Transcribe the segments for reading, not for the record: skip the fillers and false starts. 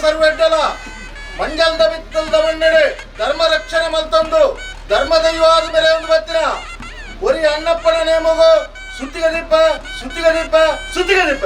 ಸರ್ವೆಡ್ಡಲ ಮಂಜಲ್ದ ಬಿತ್ತಲ್ದ ಮಣ್ಣೆಡೆ ಧರ್ಮ ರಕ್ಷಣೆ ಮಲ್ತಂದು ಧರ್ಮ ದೈವಾದ ಮೇಲೆ ಒಂದು ಬತ್ತಿನ ಒರಿ ಅನ್ನಪ್ಪನ ನೇಮಗು ಸುತ್ತಿಗದೀಪ ಸುತ್ತಿಗದೀಪ ಸುತ್ತಿಗದೀಪ.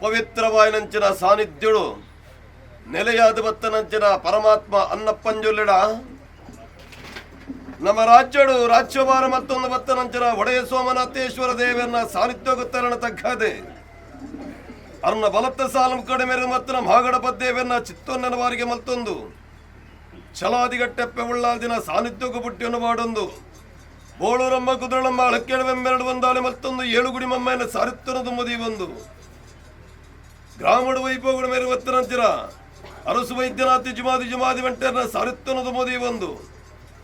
ಪವಿತ್ರವಾಯಿನಂಚಿನ ಸಾನ್ನಿಧ್ಯುಡು ನೆಲೆಯಾದ ಬತ್ತನಂಚಿನ ಪರಮಾತ್ಮ ಅನ್ನಪ್ಪಂಜುಲ್ಲಿಡ ನಮ್ಮ ರಾಜ್ಯಡು ರಾಜ್ಯಭಾರ ಮತ್ತೊಂದು ಬತ್ತನಂಚಿನ ಒಡೆಯ ಸೋಮನಾಥೇಶ್ವರ ದೇವರನ್ನ ಸಾನ್ನಿಧ್ಯ ಗೊತ್ತರಣ ತಗ್ಗದೆ ಅರ್ನ ಬಲತ್ತ ಸಾಲಂ ಕಡಿಮೆ ಮತ್ತನ ಮಾಗಡಪ ದೇವರನ್ನ ಚಿತ್ತೊನ್ನನ ವಾರಿಗೆ ಮತ್ತೊಂದು ಛಲಾದಿಗಟ್ಟೆಪ್ಪೆ ಉಳ್ಳಾದಿನ ಸಾನ್ನಿಧ್ಯೋಗ ಪುಟ್ಟಿಯನ್ನು ಮಾಡೊಂದು ಬೋಳೂರಮ್ಮ ಕುದುರಳಮ್ಮ ಅಳಕ್ಕೆಡವೆಂಬೆರಡು ಬಂದಾಳೆ ಮತ್ತೊಂದು ಏಳುಗುಡಿ ಮಮ್ಮೆಯನ್ನು ಸಾರಿತ್ತನದು ಮುದಿ ಒಂದು ಗ್ರಾಮಡು ವೈಭವಗಳ ಮೇಲೆ ಒತ್ತನಂಚಿರ ಅರಸು ವೈದ್ಯನಾಥಿ ಜುಮಾದಿ ವೆಂಟರ್ನ ಸಾರಿತ್ತನದು ಮುದಿ ಒಂದು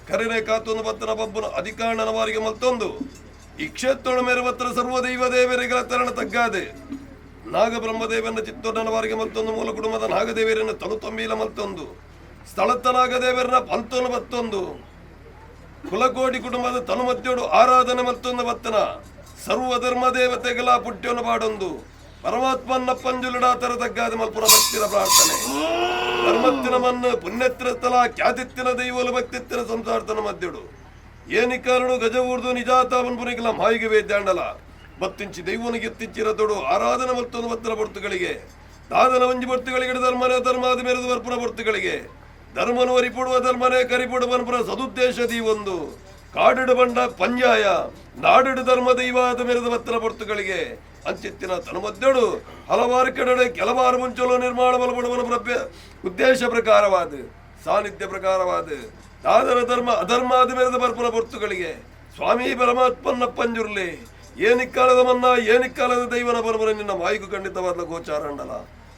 ಕರಿನೆ ಕಾತೊಂದು ಬತ್ತನ ಬಬ್ಬನ ಅಧಿಕಾರಣನ ವಾರಿಗೆ ಮತ್ತೊಂದು ಈ ಕ್ಷೇತ್ರಗಳ ಮೇಲೆ ಒತ್ತರ ಸರ್ವದೈವ ದೇವರಿಗಳ ತರಣ ತಗ್ಗಾದೆ ನಾಗಬ್ರಹ್ಮದೇವನ ಚಿತ್ತೋರ್ಣನ ವಾರಿಗೆ ಮತ್ತೊಂದು ಮೂಲ ಕುಟುಂಬದ ನಾಗದೇವರನ್ನು ತನು ತೊಂಬೀಲ ಮತ್ತೊಂದು ಸ್ಥಳತ್ತ ನಾಗದೇವರನ್ನ ಪಂತೋನು ಮತ್ತೊಂದು ಕುಲಕೋಟಿ ಕುಟುಂಬದ ತನು ಮಧ್ಯೋಡು ಆರಾಧನೆ ಮತ್ತೊಂದು ಬತ್ತನ ಸರ್ವಧರ್ಮ ದೇವತೆಗಳ ಪುಟ್ಯವನ್ನು ಬಾಡೊಂದು ಪರಮಾತ್ಮನ್ನ ಪಂಜುಲಿಡ ತರ ತಗ್ಗಾದ ಮಲ್ಪುರ ಭಕ್ತಿರ ಪ್ರಾರ್ಥನೆ ಧರ್ಮತ್ತಿನ ಮಣ್ಣು ಪುಣ್ಯತ್ತಿನ ಸ್ಥಳ ಖ್ಯಾತಿತ್ತಿನ ದೈವಲು ಭಕ್ತಿತ್ತಿನ ಸಂಸಾರ್ತನ ಮಧ್ಯಡು ಏನಿಕಾರಡು ಗಜ ಊರ್ದು ನಿಜಾತ ಪುನಿಗಳ ಮಾಯಿಗೆ ವೇದ್ಯಾಂಡಲ ಬತ್ತಿಂಚಿ ದೈವನಿಗೆ ಎತ್ತಿಚ್ಚಿರತೋಡು ಆರಾಧನೆ ಮತ್ತೊಂದು ಭಕ್ತರ ಭರ್ತುಗಳಿಗೆ ದಾದನ ವಂಜಿ ಭರ್ತುಗಳಿಗೆ ಧರ್ಮನೇ ಧರ್ಮಾದ ಮೇರೆದು ಬರ್ಪುರ ಭರ್ತುಗಳಿಗೆ ಧರ್ಮನು ವರಿಪುಡುವ ಧರ್ಮನೇ ಕರಿಪುಡು ಬನ್ಪುರ ಸದುದ್ದೇಶದಿ ಒಂದು ಕಾಡಿಡು ಬಂಡ ಪಂಜಾಯ ನಾಡಿಡು ಧರ್ಮ ದೈವಾದ ಮೇರೆದ ಭಕ್ತರ ಭರ್ತುಗಳಿಗೆ ಅಂಚಿತ್ತಿನ ತನುಮದ್ದಳು ಹಲವಾರು ಕಡೆ ಕೆಲವಾರು ಮುಂಚಲು ನಿರ್ಮಾಣ ಬಲಪಡುವನ ಉದ್ದೇಶ ಪ್ರಕಾರವಾದ ಸಾನ್ನಿಧ್ಯ ಪ್ರಕಾರವಾದ ದಾದರ ಧರ್ಮ ಅಧರ್ಮಾದ ಮೇರೆದ ಬರ್ಪುರ ಭರ್ತುಗಳಿಗೆ ಸ್ವಾಮಿ ಪರಮಾತ್ಮನ್ನ ಪಂಜುರ್ಲಿ ಏನಿಕ್ಕಾಲದ ಮನ್ನ ಏನಿಕ್ಕಾಲದ ದೈವನ ಬರಬರ ನಿನ್ನ ಮಾಯಿಗೂ ಖಂಡಿತವಾದ ಗೋಚಾರಂಡಲ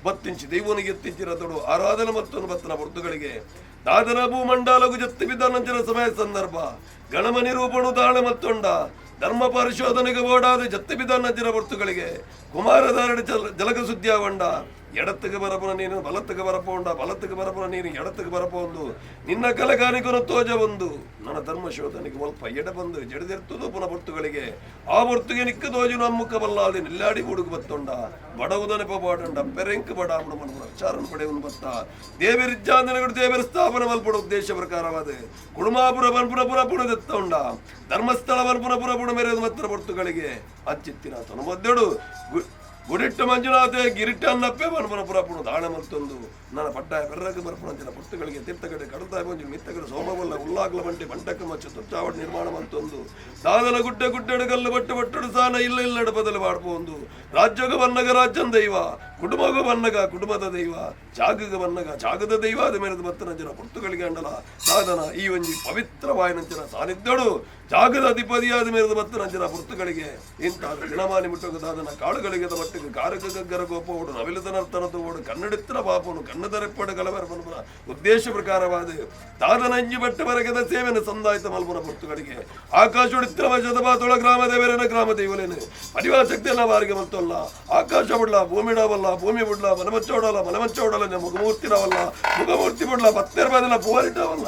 ಬತ್ತಿಂಚಿ ದೈವನಿಗೆ ಎತ್ತಿಂಚಿರತಡು ಆರಾಧನೆ ಮತ್ತೊಂದು ಬತ್ತನ ಭರ್ತುಗಳಿಗೆ ದಾದನ ಭೂಮಂಡಲಗು ಜತ್ತಿ ಬಿದ್ದ ನಂಚಿನ ಸಮಯ ಸಂದರ್ಭ ಗಣಮ ನಿರೂಪಣು ದಾಳೆ ಮತ್ತೊಂಡ ಧರ್ಮ ಪರಿಶೋಧನೆಗೆ ಓಡಾದ ಜತ್ತಿ ಬಿದ್ದ ನಂಚಿನ ಭರ್ತುಗಳಿಗೆ ಕುಮಾರಧಾರಣ ಜಲಗ ಸುದ್ದಿಯಾಗೊಂಡ ಎಡತ್ತಿಗೆ ಬರಪುನ ನೀನು ಬಲತ್ತಿಗೆ ಬರಪೋಂಡ ಬಲತ್ತಿಗೆ ಬರಪುನ ನೀನು ಎಡತ್ತಿಗೆ ಬರಪೋಂದು ನಿನ್ನ ಕಲಗಾನಿಕನು ತೋಜ ಒಂದು ನನ್ನ ಧರ್ಮ ಶೋಧನೆಗೆ ಸ್ವಲ್ಪ ಎಡ ಬಂದು ಜಡಿದಿರ್ತದು ಪುನಃ ಭರ್ತುಗಳಿಗೆ ಆ ಭರ್ತುಗೆ ನಿಕ್ಕ ತೋಜು ನಮ್ಮುಖ ಬಲ್ಲಾದಿ ನಿಲ್ಲಾಡಿ ಹುಡುಗ ಬತ್ತೊಂಡ ಬಡವುದನೆ ಪಬಾಡಂಡ ಪೆರೆಂಕ್ ಬಡಾಬುಡ ಮನ ವಿಚಾರಣ ಪಡೆಯವನು ಬತ್ತ ದೇವರಿಜ್ಜಾಂದನೆಗಳು ದೇವರ ಸ್ಥಾಪನೆ ಮಲ್ಪಡ ಉದ್ದೇಶ ಪ್ರಕಾರವಾದ ಕುಡುಮಾಪುರ ಬನ್ಪುರ ಪುರ ಪುಣದೆತ್ತೊಂಡ ಧರ್ಮಸ್ಥಳ ಬನ್ಪುರ ಪುರ ಪುಣ ಮೇರೆದ ಮತ್ರ ಭರ್ತುಗಳಿಗೆ ಅಚ್ಚಿತ್ತಿನ ತನುಮದ್ದೆಡು ಗುಡಿಟ್ಟ ಮಂಜುನಾಥೆ ಗಿರಿಟ್ಟ ಅನ್ನಪ್ಪೆ ಬನ್ಪುರ ಪುರಪುಣ ದಾಣ ಮತ್ತೊಂದು ನನ್ನ ಪಟ್ಟಾಯ ಬೆರ್ರಗೆ ಬರ್ಪುಣಂಚಿನ ಭರ್ತುಗಳಿಗೆ ತೀರ್ಥಗಡೆ ಕಡತಾಯ ಬಂಜು ಮಿತ್ತಗಡೆ ಸೋಮವಲ್ಲ ಉಲ್ಲಾಗ್ಲ ಬಂಟೆ ಬಂಟಕ ಮಚ್ಚ ತುಚ್ಚಾವಡ ನಿರ್ಮಾಣ ಮತ್ತೊಂದು ದಾದನ ಗುಡ್ಡೆ ಗುಡ್ಡೆಡು ಗಲ್ಲು ಬಟ್ಟುಡು ಸಾನ ಇಲ್ಲ ಬದಲು ಮಾಡ್ಪೊಂದು ರಾಜ್ಯಗ ಬನ್ನಗ ರಾಜ್ಯನ ದೈವ ಕುಟುಂಬಗ ಬನ್ನಗ ಕುಟುಂಬದ ದೈವ ಜಾಗಗ ಬನ್ನಗ ಜಾಗದ ದೈವ ಅದ ಮೇರೆದ ಮತ್ತನಂಚಿನ ಭರ್ತುಗಳಿಗೆ ಅಂಡಲ ದಾದನ ಈ ಒಂಜಿ ಪವಿತ್ರವಾಯಿನಂಚಿನ ಸಾನ್ನಿಧ್ಯಡು ಜಾಗದ ಅಧಿಪತಿಯಾದ ಮೇರೆದ ಮತ್ತನಂಚಿನ ಭರ್ತುಗಳಿಗೆ ಇಂತಹ ದಿನಮಾನಿ ಮುಟ್ಟಗ ದಾದನ ಕಾಳುಗಳಿಗೆ ಮಟ್ಟಿಗೆ ಕಾರಕ ಗಗ್ಗರ ಗೋಪೋಡು ನವಿಲದ ನರ್ತನದ ಓಡು ಕನ್ನಡಿತ್ತರ ಪಾಪನು ಕನ್ನದರೆಪ್ಪಡು ಕಲವರಪನ ಉದ್ದೇಶ ಪ್ರಕಾರವಾದ ದಾದನ ಅಂಜಿ ಬಟ್ಟೆ ಬರಗದ ಸೇವೆನ ಸಂದಾಯಿತ ಮಲ್ಪನ ಭರ್ತುಗಳಿಗೆ ಆಕಾಶೋಡಿತ್ತಿರ ವಶದ ಬಾತೊಳ ಗ್ರಾಮ ದೇವರೇನ ಗ್ರಾಮ ದೈವಲೇನು ಪರಿವಾರ ಶಕ್ತಿಯನ್ನ ಬಾರಿಗೆ ಮತ್ತಲ್ಲ ಆಕಾಶ ಬಿಡ್ಲ ಭೂಮಿ ಡಾವಲ್ಲ ಭೂಮಿ ಬಿಡ್ಲ ಮನಮಚ್ಚೋಡಲ್ಲ ಮನಮಚ್ಚೋಡಲ್ಲ ಮುಖಮೂರ್ತಿರವಲ್ಲ ಮುಖಮೂರ್ತಿ ಬಿಡ್ಲ ಪತ್ತೆರ ಬಾದಿಲ್ಲ ಪೂವರಿಟವಲ್ಲ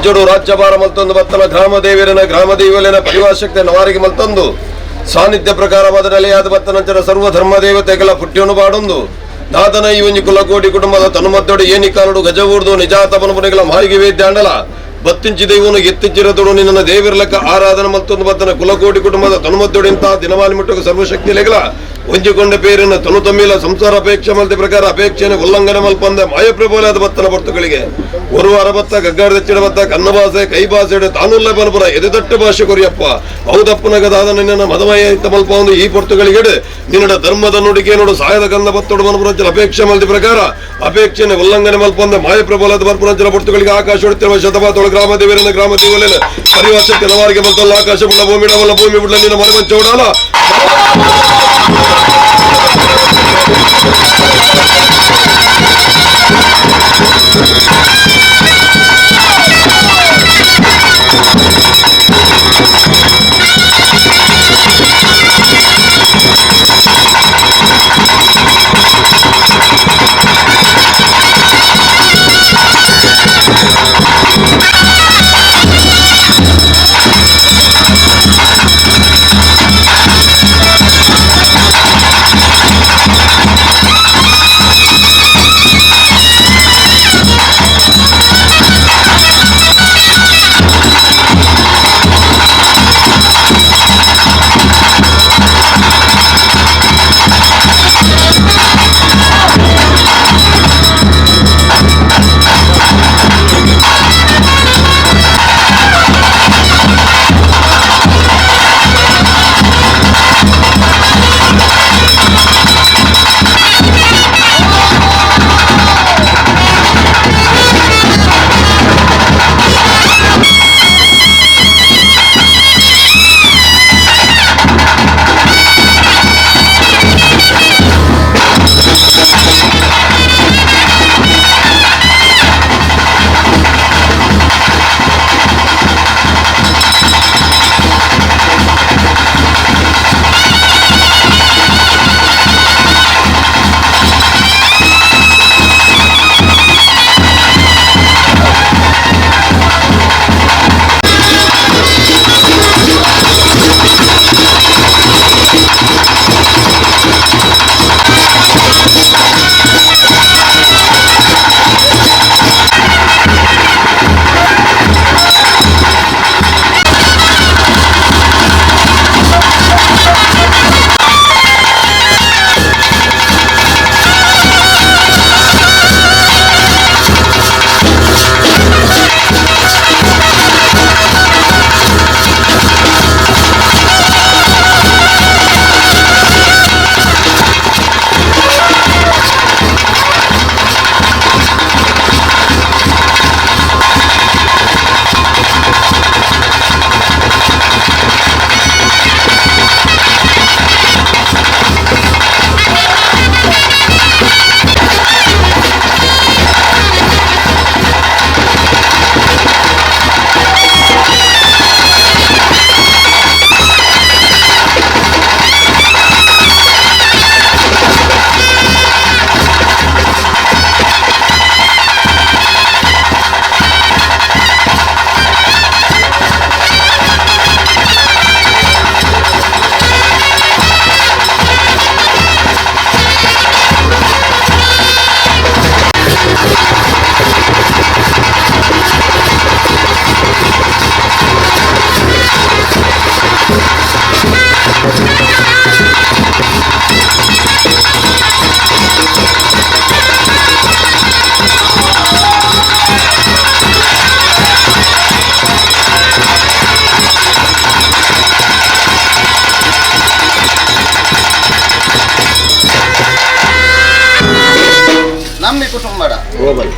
ಜೋಡು ರಾಜ್ಯಭಾರ ಮಲ್ತೊಂದು ಬತ್ತನ ಗ್ರಾಮ ದೇವಿಯರನ ಗ್ರಾಮ ದೇವಲಿನ ಪರಿವಾರ ಶಕ್ತಿಯನ್ನು ವಾರಿಗೆ ಮಲ್ತೊಂದು ಸಾನ್ನಿಧ್ಯ ಪ್ರಕಾರ ಮೊದಲನೆಯಾದ ಬತ್ತನಂಚರ ಸರ್ವ ಧರ್ಮ ದೇವತೆಗಳ ಪುಟ್ಟಿಯನ್ನು ಬಾಡೊಂದು ದಾದನ ಈ ಒಂಜಿ ಕುಲಕೋಟಿ ಕುಟುಂಬದ ತನುಮದ್ದೊಡು ಏನಿ ಕಾಲುಡು ಗಜವೂರ್ದು ನಿಜಾತಪನ ಪುನೆಗಳ ಮಾಹಿಗೆ ವೇದ್ಯ ಅಂಡಲ ಬತ್ತಿಂಚಿ ದೇವನು ಎತ್ತಿಂಚಿರದೊಡು ನಿನ್ನ ದೇವಿರ್ಲಕ್ಕ ಆರಾಧನ ಮಲ್ತೊಂದು ಬತ್ತನ ಕುಲಕೋಟಿ ಕುಟುಂಬದ ತನುಮದ್ದೊಡು ಇಂತಹ ದಿನಮಾಲಿ ಮುಟ್ಟಕ ಸರ್ವಶಕ್ತಿ ಲೆಗಲ ಒಂಜಿಕೊಂಡ ಪೇರಿನ ತನು ತಮ್ಮಿಲ ಸಂಸಾರ ಅಪೇಕ್ಷೆ ಮಲ್ತಿ ಪ್ರಕಾರ ಅಪೇಕ್ಷೆಯನ್ನು ಉಲ್ಲಂಘನೆ ಮಲ್ಪಂದ ಮಾಯಪ್ರಬೋಲಾದ ಬತ್ತನ ಬರ್ತುಗಳಿಗೆ ஒரு அரபத்த கக்கார் தச்சிட பத்த கண்ண பாசை கை பாசைடு தானுள்ள பரಪುರ ಎದೆದಟ್ಟು ಭಾಷೆ ಕೊರಿಯಪ್ಪ ಹೌದಪ್ಪನಗದಾದ ನಿನ್ನ ಮದಮಯ ತಮಲ್ಪ ಒಂದು ಈ ಪೊರ್ತುಗಳಿಗೆಡು ನಿನ್ನಡ ಧರ್ಮದ ನುಡಿಗೆ ನೋಡು ಸಾಯದ ಕಂದ ಬತ್ತೊಡು ಮನಪುರಂಚಲ ಅಪೇಕ್ಷೆ ಮಲ್ತಿ ಪ್ರಕಾರ ಅಪೇಕ್ಷೆಯನ್ನು ಉಲ್ಲಂಘನೆ ಮಲ್ಪಂದ ಮಾಯಪ್ರಬೋಲಾದ ಬರಪುರಂಚಲ ಪೊರ್ತುಗಳಿಗೆ ಆಕಾಶ ಹೊಡಿತಿರುವ ಶತಪಾತೊಳ ಗ್ರಾಮ ದೇವರನ್ನ ಗ್ರಾಮ ದೇವಲಿನ ಪರಿವಾರ ಕೆಲವಾರಿಗೆ ಮಲ್ತಲ್ಲ ಆಕಾಶ ಬುಳ್ಳ ಭೂಮಿ ಬುಳ್ಳ ನಿನ್ನ ಮನೆ ಚೌಡಾಲ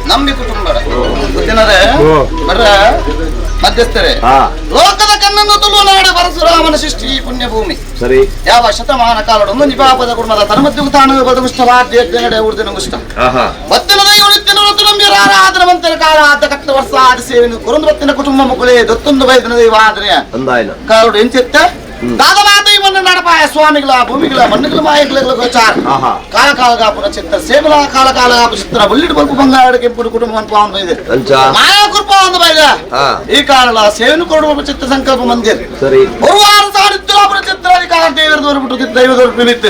ನಂಬಿ ಕುಟುಂಬ ಜನರೇ ಬರ್ರ ಮಧ್ಯಸ್ಥರೇ ಲೋಕದ ಕಣ್ಣನ್ನು ತುಳುನಾಡ ಪರಶುರಾಮನ ಸೃಷ್ಟಿ ಪುಣ್ಯ ಭೂಮಿ ಸರಿ ಯಾವ ಶತಮಾನ ಕಾಲಡೊಂದು ನಿಪಾಪದ ಕುಟುಂಬದ ತನ್ಮದ್ಯುಗ ತಾನು ಬದುಕುಷ್ಟವಾದ್ಯಜ್ಞಡೆ ಉಳಿದಿನ ಮುಷ್ಟ ಬತ್ತಿನ ದೈವನಿತ್ಯನ ನಂಬಿರಾರ ಆದರ ಮಂತ್ರ ಕಾಲ ಆದ ಕಟ್ಟ ವರ್ಷ ಆದ ಸೇವೆನು ಕುರುಂದು ಬತ್ತಿನ ಕುಟುಂಬ ಮುಗುಳೆ ದೊತ್ತೊಂದು ಬೈದಿನ ದೈವ ಆದ್ರೆ ಕಾಲಡು ಎಂಚಿತ್ತ దాదాపు ఇవన్నీ నడపాయ స్వామిಗಳ భూమిಗಳ మన్నుಗಳ మాయకుల గోచార కాల కాలగా పునచిత్త సేవల కాల కాలగా పుచిత్ర బుల్లిటి బల్పు బంగారు కెంపుడు కుటుంబం పావన బైదే మాయా కృప ఉంది బైదే ఈ కాలల సేవను కొడు చిత్త సంకల్ప మందిర్ సరి గురువార సానిధ్య పునచిత్ర అధికార దేవర దొరుకుటు దైవ దొరుకు నిమిత్త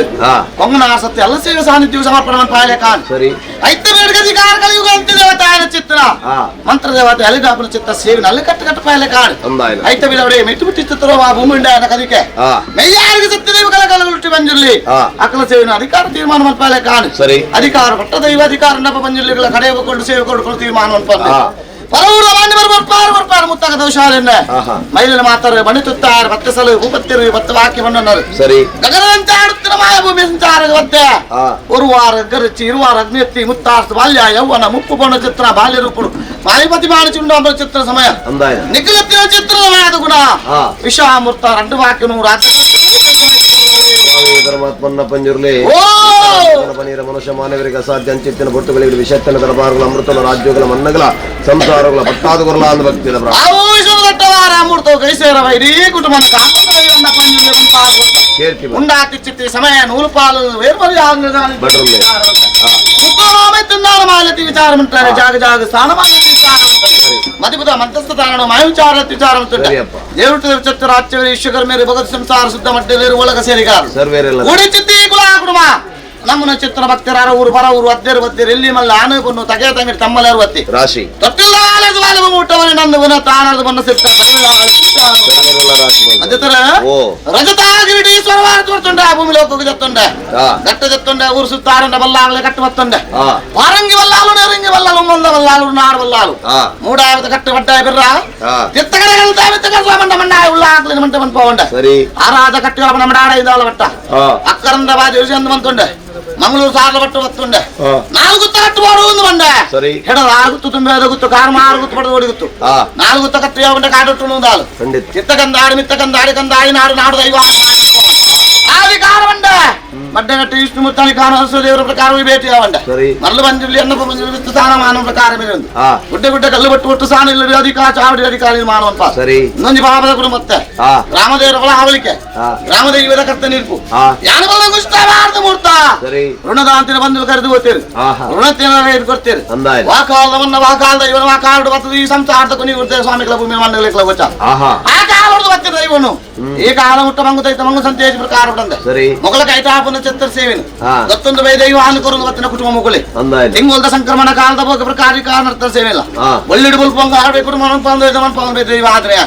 కొంగన సత్య అల్ల సేవ సానిధ్య సమర్పణ పాయలే కాన్ సరి అయితే వేడిక అధికార కలియుగ అంత దేవత ఆయన చిత్ర మంత్ర దేవత అలిగా పునచిత్త సేవ నల్లి కట్ట కట్ట పాయలే కాన్ అయితే వీడవడే మెట్టు పుట్టిత్తురో ఆ భూమి ఉండే ఆయన కదికే మెయ్యారికి సత్యదేవ కలగలుగుట్టి పంజుర్లి అక్కల సేవను అధికార తీర్మానం అనిపాలే కాని అధికార పట్ట దైవ అధికార నప్ప పంజుర్లిಗಳ ಕಡೆಯಕೊಂಡು ಸೇವಕೊಂಡು ತೀರ್ಮಾನ ಅನ್ಪಾಲೆ ಪರವೂರ ಮಾನ್ಯ ಬರ್ಪಾರು ಮುತ್ತಾಗ ದೋಷಾಲೆನ್ನ ಮಹಿಳೆಯ ಮಾತಾರ ಬಣಿತುತ್ತಾರೆ ಮತ್ತೆ ಸಲ ಭೂಪತ್ತಿರು ಮತ್ತೆ ವಾಕ್ಯವನ್ನರು ಸರಿ ಗಗನಂತೆ ಆಡುತ್ತಿನ ಮಾಯಭೂಮಿ ಸಂಚಾರ ಒತ್ತೆ ಉರುವಾರ ಗರಚಿ ಇರುವಾರ ಅಗ್ನಿಯತ್ತಿ ಮುತ್ತಾರ್ಥ ಬಾಲ್ಯ ಯೌವನ ಮುಪ್ಪು ಬಣ್ಣ ಚಿತ್ರ ಬಾಲ್ಯ ರೂಪುಡು ಮಾಲಿಪತಿ ಮಾನಚುಂಡ ಚಿತ್ರ ಸಮಯ ನಿಖಿಲತ್ತಿನ ಚಿತ್ರ ಸಮಯದ ಗುಣ ವಿಷಾಮೂರ್ತ ರಂಡು ವಾಕ್ಯನು ರಾತ್ರಿ ಧರ್ಮಾತ್ಮನ್ನ ಪಂಜುರ್ಲಿ ಪನೀರ ಮನುಷ್ಯ ಮಾನವರಿಗೆ ಅಸಾಧ್ಯ ಅಂಚಿತ್ತಿನ ಬೊಟ್ಟುಗಳಿಗೆ ವಿಷತ್ತಿನ ದರಬಾರಗಳ ಅಮೃತನ ರಾಜ್ಯಗಳ ಮನ್ನಗಳ ಸಂಸಾರಗಳ ಪಟ್ಟಾದುಗುರಲ ಅಂದ ಭಕ್ತಿಯ ఉండాతిచ్చిత్తి సమయ నూలు పాలు వేర్మరి విచారం ఉంటారు జాగ జాగ స్థానమాన విచారం మధ్యపద మధ్యస్థ తారణ మాయ విచార విచారం దేవుడు చర్చ రాజ్య ఈశ్వర్ మేರೆ భగవತ್ ಸಂಸಾರ ಶುದ್ಧ ಮಡ್ಡೆಲೇರು ಒಳಗ ಸೇರಿಗಾರು ಉಡಿಚಿತ್ತಿ ಕುಲಾಕುಡುಮ ನಮ್ಮನ ಚಿತ್ರ ಭಕ್ತರಾರ ಊರು ಬರ ಊರು ಅದ್ದೇರು ಬತ್ತೇರು ಎಲ್ಲಿ ಮಲ್ಲ ಆನೆ ಕೊಂಡು ತಗೆ ತಂಗಿಟ್ಟು ತಮ್ಮಲೇರು ಬತ್ತಿ ರಾಶಿ ತೊಟ್ಟಿಲ್ಲ ಊಟವನೇ ನಂದು ಗುಣ ತಾನದ ಬಣ್ಣ ಸಿಕ್ಕ ಅದೇ ರಜತಾಗಿರಿಡಿ ಸ್ವರವಾರ ತೋರ್ತುಂಡೆ ಆ ಭೂಮಿ ಲೋಕಕ್ಕೆ ಜತ್ತುಂಡೆ ಗಟ್ಟ ಜತ್ತುಂಡೆ ಊರು ಸುತ್ತಾರಂಡ ಬಲ್ಲಾಗಲೇ ಕಟ್ಟು ಬತ್ತುಂಡೆ ವಾರಂಗಿ ಬಲ್ಲಾಲು ನೆರಂಗಿ ಬಲ್ಲಾಲು ಮಂದ ಬಲ್ಲಾಲು ನಾಡು ಬಲ್ಲಾಲು ಮೂಡಾಯದ ಕಟ್ಟು ಬಡ್ಡಾಯ ಬಿರ್ರ ತಿತ್ತಗಡೆಗಳು ತಾವಿತ್ತಗಡ ಮಂಡ ಮಂಡ ಉಳ್ಳ ಹಾಕ್ಲಿನ ಮಂಟ ಮಂಟ ಪೋಂಡ ಆರಾದ ಕಟ್ಟುಗಳ ನಮ್ಮ ಆಡ ಇದಾಲ ಬಟ್ಟ ಅಕ್ಕರಂದ ಬಾಜಿ ವಿಷಯ ಬಂತುಂಡೆ ಮಂಗಳೂರು ಸಾರ್ಲ ಬಟ್ಟು ಬತ್ತುಂಡೆ ನಾಲ್ಕು ಕಟ್ಟು ಮಾಡುವುದು ಬಂಡೆ ಹೆಡದ ಆಗುತ್ತು ತುಂಬೆ ಗುತ್ತು ಕಾರ್ ಮಾರುಗುತ್ತು ಪಡೆದು ಓಡಿಗುತ್ತು ನಾಲ್ಕು ಕಟ್ಟು ಯಾವಂಡೆ ಕಾಡುಟ್ಟು ನೂದಾಲು ಚಿತ್ತಗಂದಾಡಿ ಮಿತ್ತಗಂದಾಡಿ ಕಂದಾಡಿ ನಾಡು ನಾಡು ದೈವ ಆದಿ ಕಾರ ಬಂಡೆ ಮಡ್ಡಗಟ್ಟಿ ವಿಷ್ಣು ಮುತ್ತಾಳಿ ಕಾಣುವ ದೇವರ ಪ್ರಕಾರ ಭೇಟಿ ಯಾವಂಡೆ ಮಲ್ಲು ಬಂಜಿರ್ಲಿ ಅನ್ನಪ್ಪ ಬಂಜಿರ್ಲಿ ಸ್ಥಾನ ಮಾನವ ಪ್ರಕಾರ ಮೇಲೆ ಒಂದು ಗುಡ್ಡೆ ಗುಡ್ಡೆ ಕಲ್ಲು ಬಟ್ಟು ಒಟ್ಟು ಸಾನ ಇಲ್ಲ ಅಧಿಕಾರ ಚಾವಡಿ ಅಧಿಕಾರಿ ಮಾನವನ್ಪ ಇನ್ನೊಂದು ಪಾಪದ ಕುಡು ಮತ್ತೆ ರಾಮದೇವರ ಫಲ ಹಾವಳಿಕೆ ರಾಮದೇವದ ಕರ್ತ ನಿಲ್ಪು ಯಾನಬಲ್ಲ ಗುಷ್ಟಾವಾರ್ಧ ಮೂರ್ತ ಋಣದಾಂತಿನ ಬಂದು ಕರೆದು ಹೋಗ್ತೀರಿ ಋಣತೇನ ಕೊಡ್ತೀರಿ ವಾಕಾಲದವನ್ನ ವಾಕಾಲದ ಇವನ ವಾಕಾಲದ ಬರ್ತದೆ ಈ ಸಂಸಾರದ ಕೊನೆ ಇರ್ತದೆ ಸ್ವಾಮಿಗಳ ಭೂಮಿ ಮಂಡಲಿಗಳ ಗೊತ್ತ ಆ ಕಾಲ ಹೊಡೆದು ಬರ್ತದೆ ಇವನು ಈ ಕಾಲ ಮುಟ್ಟ ಮಂಗುತೈತ ಮಂಗು ಸಂತೇಜ ಪ್ರಕಾರ ಬಂದೆ ಮೊಗಲ ಕೈತಾಪನ ಚಿತ್ರ ಸೇವೆನು ಗೊತ್ತೊಂದು ವೈದೈವ ಹಾಲು ಬತ್ತಿನ ಕುಟುಂಬ ಮುಗುಲಿ ಹಿಂಗೊಲ್ದ ಸಂಕ್ರಮಣ ಕಾಲದ ಬಗ್ಗೆ ಪ್ರಕಾರ ಕಾರಣ ಸೇವೆ ಇಲ್ಲ ಒಳ್ಳೆಡು ಬಲ್ಪು ಹಂಗ ಆಡ್ಬೇಕು ದೈವ ಆದ್ರೆ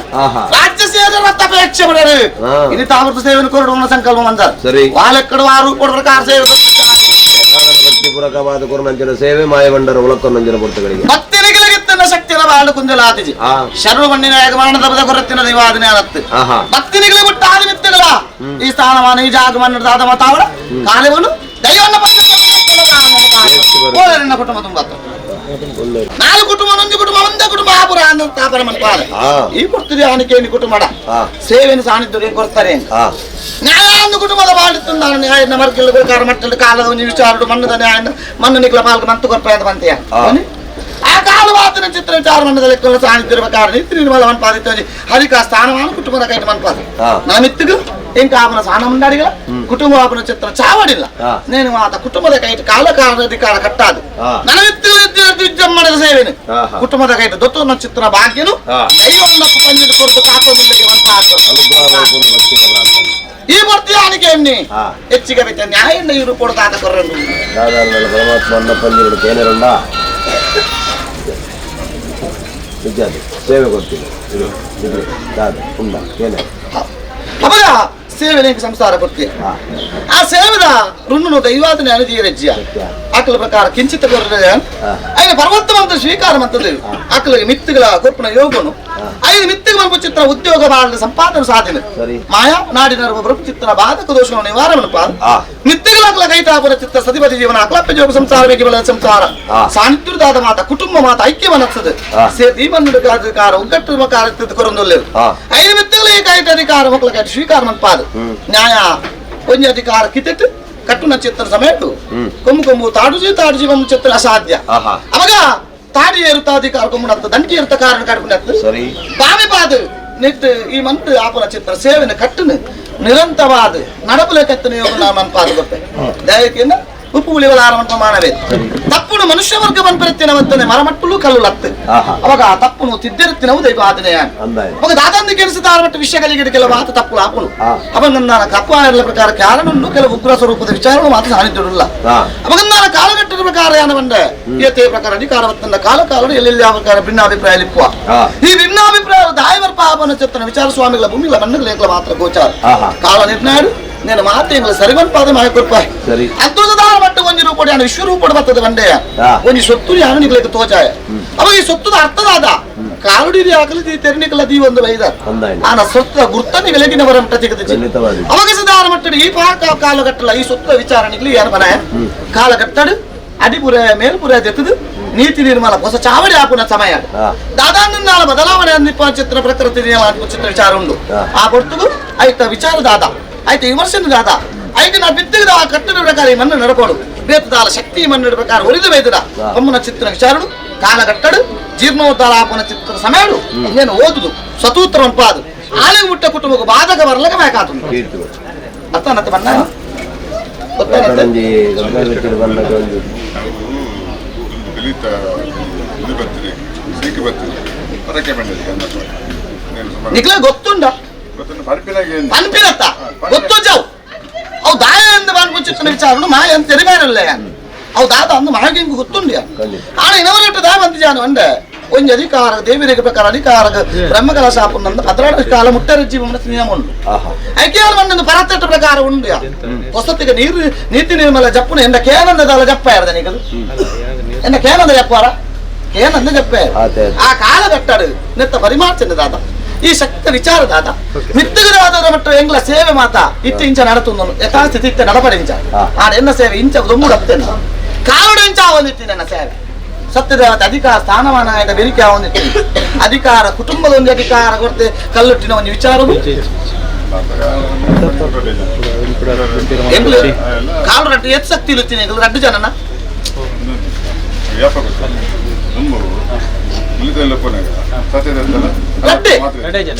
ರಾಜ್ಯ ಸೇವೆ ಅಪೇಕ್ಷೆ ಬಿಡರು ಇದು ತಾವರ್ತ ಸೇವೆನು ಕೊರಡುವ ಸಂಕಲ್ಪ ಬಂದ ವಾಲೆಕ್ಕಡು ಆರು ಕೊಡ ಪ್ರಕಾರ ಸೇವೆ ಭಕ್ತಿಪೂರ್ವಕವಾದ ಕುರುನಂಚಿನ ಸೇವೆ ಮಾಯವಂಡರ ಉಳಕೊನ್ನಂಚಿನ ಪುರ್ತಗಳಿಗೆ ಭಕ್ತಿನಿಗಿಲಗಿತ್ತನ ಶಕ್ತಿಯ ಬಾಳು ಕುಂಜಲಾತಿಜಿ ಶರಣು ಮಣ್ಣಿನ ಮರಣದ ಕೊರತ್ತಿನ ದೈವಾದನೆ ಅಲತ್ತು ಭಕ್ತಿನಿಗಿಲ ಬಿಟ್ಟ ಆದಿ ಮಿತ್ತಗಳ ಈ ಸ್ಥಾನಮಾನ ಈ ಜಾಗ ಮಣ್ಣದ ಆದ ಮಾತಾವಡ ಕಾಲವನ್ನು ದೈವನ್ನ ಕುಟುಂಬ ತುಂಬ ನಾಲ್ಕು ಕುಟುಂಬ ಒಂದು ಕುಟುಂಬ ಒಂದೇ ಕುಟುಂಬ ಆಪುರ ತಾಪರ ಮನ್ಪಾಲ ಈ ಕೊಡ್ತಿದೆ ಅವನಿಗೆ ಕುಟುಂಬ ಸೇವೆಯನ್ನು ಸಾನಿಧ್ಯ ಕೊಡ್ತಾರೆ ನ್ಯಾಯ ಕುಟುಂಬದ ಮಾಡಿತ್ತು ನಾನು ನ್ಯಾಯ ಮರ್ಕಿಲ್ಲ ಬೇಕಾದ್ರೆ ಮಟ್ಟಲ್ಲಿ ಕಾಲದ ಒಂದು ವಿಚಾರ ಮಣ್ಣದ ನ್ಯಾಯ ಮಣ್ಣು ನಿಕ್ಲ ಪಾಲ್ಗೆ ಮಂತು ಕೊಡ್ಪ ಅಂತ ಬಂತೀಯ ಆ ಕಾಲವಾತಿನ ಚಿತ್ರ ವಿಚಾರ ಮಣ್ಣದಲ್ಲಿ ಸಾನಿಧ್ಯ ನಿತ್ಯ ನಿರ್ಮಲ ಮನ್ಪಾದಿತ್ತು ಅದಕ್ಕೆ ಆ ಸ್ಥಾನಮಾನ ಕುಟುಂಬದ ಕೈ ಮನ್ಪಾದ ನಾನು ಮಿತ್ತಿಗೂ ಇಂಕ ಅವನ ಸ್ಥಾನ ಮುಂದಾಡಿಗಳ ಕುಟುಂಬ ಅವನ ಚಿತ್ರ ಚಾವಡಿಲ್ಲ ನೇನು ಮಾತ ಕುಟುಂಬದ ಕೈ ಕಾಲ ಕಾಲದ ಅಧಿಕಾರ ಕಟ್ಟಾದು ನನ್ನ ವಿದ್ಯಮ್ಮನದ ಸೇವೆನು ಕುಟುಂಬದ ಕೈ ದೊತ್ತನ ಚಿತ್ರ ಭಾಗ್ಯನು ದೈವವನ್ನು ಪಂಜಿಗೆ ಕೊಟ್ಟು ಕಾಕೋದಿಲ್ಲಗೆ ಈ ಮೂರ್ತಿ ಆನಿಕೆ ಎಣ್ಣೆ ಹೆಚ್ಚಿಗೆ ಬೇಕ ನ್ಯಾಯ ಇವರು ಕೊಡದಾದ ಕೊರರು ಪರಮಾತ್ಮ ಅನ್ನ ಪಂಜಿಗಳು ಕೇನರುಂಡ ಸೇವೆ ಕೊಡ್ತೀನಿ ಸೇವೆಗೆ ಸಂಸಾರ ಕೊಡ್ತೀಯ ಆ ಸೇವೆದ ರುಣ್ಣು ದೈವಾದನೆ ಅನುಜೀರಜ್ಜಿಯ ಆಕಲ ಪ್ರಕಾರ ಕಿಂಚಿತ ಐದು ಪರ್ವತವಂತ ಸ್ವೀಕಾರ ಮಂತದ್ದು ಆಕಲಿಗೆ ಮಿತ್ತುಗಳ ಕೊಪ್ಪನ ಯೋಗನು ಐದು ಮಿತ್ತಿಗೆ ಮನಪು ಚಿತ್ರ ಉದ್ಯೋಗ ಬಾಳದ ಸಂಪಾದನೆ ಸಾಧನೆ ಮಾಯಾ ನಾಡಿನ ಬ್ರಹ್ಮ ಚಿತ್ರ ಬಾಧಕ ದೋಷ ನಿವಾರಣೆ ಮಿತ್ತಿಗಳ ಕೈಟಾಪುರ ಚಿತ್ರ ಸತಿಪತಿ ಜೀವನ ಅಕ್ಲಪ್ಪ ಜೋಗ ಸಂಸಾರ ಬೇಕಿಬಲ ಸಂಸಾರ ಸಾನ್ನಿಧ್ಯದ ಮಾತ ಕುಟುಂಬ ಮಾತ ಐಕ್ಯ ಮನಸ್ಸದು ಸೇರಿ ಮನ್ನಡಿಕಾರ ಒಗ್ಗಟ್ಟು ಮಕಾರ ಕೊರೊಂದೊಲ್ಲೆ ಐದು ಮಿತ್ತಿಗಳ ಕೈಟ ಅಧಿಕಾರ ಮಕ್ಕಳ ಕೈಟ ಸ್ವೀಕಾರ ಮನ್ಪಾದು ನ್ಯಾಯ ಒಂಜ ಅಧಿಕಾರ ಕಿತ್ತಿಟ್ಟು ಕಟ್ಟುನ ಚಿತ್ರ ಸಮೇತ ಕೊಮ್ಮು ಕೊಮ್ಮು ತಾಡುಜಿ ಬೊಮ್ಮ ಚಿತ್ರ ಅಸಾಧ್ಯ ಅವಾಗ ತಾಡಿ ಏರುತ್ತ ಅಧಿಕಾರ ಕೊಮ್ಮುನತ್ತ ದಂಟಿ ಇರುತ್ತ ಕಾರಣ ಕಡ್ಕೊಂಡತ್ತು ಬಾವಿ ಪಾದು ನಿಟ್ಟು ಈ ಮಂತ್ ಆಪನ ಚಿತ್ರ ಸೇವೆನ ಕಟ್ಟುನು ನಿರಂತರವಾದ ನಡಪುಲೆ ಕತ್ತನ ಯೋಗ ನಾನು ಪಾದು ಗೊತ್ತೆ ದಯಕೆಯಿಂದ ಉಪ್ಪು ಉಳಿಗಳ ಆರಂಭ ಮಾಡಬೇಕು ತಪ್ಪುನು ಮನುಷ್ಯ ವರ್ಗ ಬಂದ್ಬರುತ್ತೇನೆ ಅವತ್ತನೆ ಮರಮಟ್ಟಲು ಕಲ್ಲು ಲತ್ತು ಅವಾಗ ಆ ತಪ್ಪುನು ತಿದ್ದಿರುತ್ತಿನವು ದೈವ ಆದನೆಯ ಅವಾಗ ದಾದಾಂದಿ ಕೆಲಸದಾರ ಮಟ್ಟ ವಿಷಯಗಳಿಗೆ ಕೆಲವು ಮಾತು ತಪ್ಪು ಲಾಪುನು ಅವಾಗ ನನ್ನ ಕಪ್ಪು ಆಯರ್ಲ ಪ್ರಕಾರ ಕಾರಣವನ್ನು ಕೆಲವು ಉಗ್ರ ಸ್ವರೂಪದ ವಿಚಾರಗಳು ಮಾತ್ರ ಸಾನಿಧ್ಯವಿಲ್ಲ ಅವಾಗ ನನ್ನ ಕಾಲಘಟ್ಟದ ಪ್ರಕಾರ ಯಾನ ಬಂದೆ ಈತೆ ಪ್ರಕಾರ ಅಧಿಕಾರವತ್ತನ್ನ ಕಾಲ ಎಲ್ಲೆಲ್ಲಿ ಯಾವ ಪ್ರಕಾರ ಭಿನ್ನಾಭಿಪ್ರಾಯ ಲಿಪ್ಪುವ ಈ ಭಿನ್ನಾಭಿಪ್ರಾಯ ದಾಯವರ್ ಪಾಪನ ಚಿತ್ತನ ವಿಚಾರ ಸ್ವಾಮಿಗಳ ಭೂಮಿಗಳ ಮಣ್ಣಗಳ ಮಾತ್ರ ಗೋಚಾರ ಕಾಲ ನಿರ್ಣಯ నేను మాత్రం సరిగొని పాదం ఆయకొప్ప అద్భుతదార మట్టు కొంచెం రూపడి ఆయన విశ్వరూపడి బರ್ತದೆ ಬಂಡೆಯ ಒಂದು ಸೊತ್ತು ಯಾನು ನಿಗ್ಲಿಕ್ಕೆ ತೋಚಾಯ ಅವಾಗ ಈ ಸೊತ್ತದ ಅರ್ಥದಾದ ಕಾಲುಡಿ ಹಾಕಲಿ ತೆರಣಿಕಲ ದೀ ಒಂದು ವೈದ ಆನ ಸೊತ್ತ ಗುರ್ತ ನಿಗಲಿನ ಬರ ಮಟ್ಟ ತೆಗೆದು ಅವಾಗ ಸದಾರ ಮಟ್ಟಡಿ ಈ ಪಾಕ ಕಾಲಘಟ್ಟಲ ಈ ಸೊತ್ತ ವಿಚಾರಣಿಗ್ಲಿ ಏನು ಬನ ಕಾಲಘಟ್ಟಡು ಅಡಿಪುರ ಮೇಲ್ಪುರ ಜೆತ್ತದು ನೀತಿ ನಿರ್ಮಾಣ ಹೊಸ ಚಾವಡಿ ಹಾಕುನ ಸಮಯ ದಾದಾನ ಬದಲಾವಣೆ ಅಂದಿಪ್ಪ ಚಿತ್ರ ಪ್ರಕೃತಿ ಚಿತ್ರ ವಿಚಾರ ಉಂಟು ಆ ಹೊರತು ಆಯ್ತ ವಿಚಾರ ದಾದ ಆಯ್ತು ವಿಮರ್ಶನ ದಾದ ಆಯ್ತು ನಾ ಬಿದ್ದ ಕಟ್ಟಡ ಪ್ರಕಾರ ಈ ಮಣ್ಣು ನಡ್ಕೋಡು ಬೇತದಾಲ ಶಕ್ತಿ ಮಣ್ಣಿನ ಪ್ರಕಾರ ಒರಿದು ಬೇತದ ಅಮ್ಮನ ಚಿತ್ರ ವಿಚಾರಡು ಕಾಲಘಟ್ಟಡು ಜೀರ್ಣೋದ್ಧಾರ ಆಪನ ಚಿತ್ರ ಸಮಯಡು ಇನ್ನೇನು ಓದುದು ಸ್ವತೂತ್ರ ಅಂಪಾದು ಆಲೆಗೆ ಮುಟ್ಟ ಕುಟುಂಬಕ್ಕೆ ಬಾಧಕ ಬರ್ಲಕ ಬೇಕಾತು ಅರ್ಥನತ್ತೆ ಬಣ್ಣ ನಿಕ್ಲೆ ಗೊತ್ತುಂಡ ಅನ್ಪಿರತ್ತ ಗೊತ್ತು ಜಾವು ಅವು ದಾಯ ಎಂದು ಬಾನ್ಪುಚ್ಚಿತ್ತಿನ ವಿಚಾರನು ಮಾಯ ಅಂತ ತೆರಿಬೇರಲ್ಲ ಅವು ದಾದ ಅಂದು ಮಾಗಿಂಗು ಗೊತ್ತುಂಡ ಆನ ಇನವರೆಟ್ಟು ದಾಯ ಬಂದು ಜಾನು ಅಂಡೆ ಒಂಜಿ ಅಧಿಕಾರ ದೇವಿರಿಗೆ ಪ್ರಕಾರ ಅಧಿಕಾರ ಬ್ರಹ್ಮಕಲ ಶಾಪ ನಂದು 14 ಕಾಲ ಮುಟ್ಟರಜ್ಜಿ ಮನಸ್ಸು ನಿಯಮ ಉಂಟು ಐಕ್ಯಾಲ ಮಣ್ಣೊಂದು ಪರತಟ್ಟ ಪ್ರಕಾರ ಉಂಡು ಹೊಸತ್ತಿಗೆ ನೀತಿ ನಿರ್ಮಲ ಜಪ್ಪುನ ಎಂದ ಕೇನಂದದಲ್ಲ ಜಪ್ಪ ಯಾರದ ನೀಗಲು ಎಂದ ಕೇನಂದ ಜಪ್ಪಾರ ಕೇನಂದ ಜಪ್ಪ ಆ ಕಾಲಘಟ್ಟಡು ನೆತ್ತ ಪರಿಮಾರ್ಚನೆ ದಾದ ಈ ಶಕ್ತ ವಿಚಾರ ದಾದ ಮಿತ್ತಗರಾದ ಮಟ್ಟ ಎಂಗ್ಲ ಸೇವೆ ಮಾತ ಇತ್ತು ಇಂಚ ನಡತು ಯಥಾಸ್ಥಿತಿ ಇತ್ತ ನಡಪಡೆ ಇಂಚ ಆಡ ಎನ್ನ ಸೇವೆ ಇಂಚ ದೊಮ್ಮು ಡಪ್ತೇನೆ ಕಾಲುಡು ಇಂಚ ಆವೊಂದಿತ್ತು ನನ್ನ ಸೇವೆ ಸತ್ಯದೇವತೆ ಅಧಿಕಾರ ಸ್ಥಾನಮಾನ ಆಯ್ದ ಬೆರಿಕೆ ಆವೊಂದಿತ್ತು ಅಧಿಕಾರ ಕುಟುಂಬದ ಒಂದು ಅಧಿಕಾರ ಕೊಡ್ತೆ ಕಲ್ಲುಟ್ಟಿನ ಒಂದು ವಿಚಾರವು ಕಾಲು ರಡ್ಡು ಎತ್ ಶಕ್ತಿ ಇಲ್ಲುತ್ತೀನಿ ರಡ್ಡು ಜನನ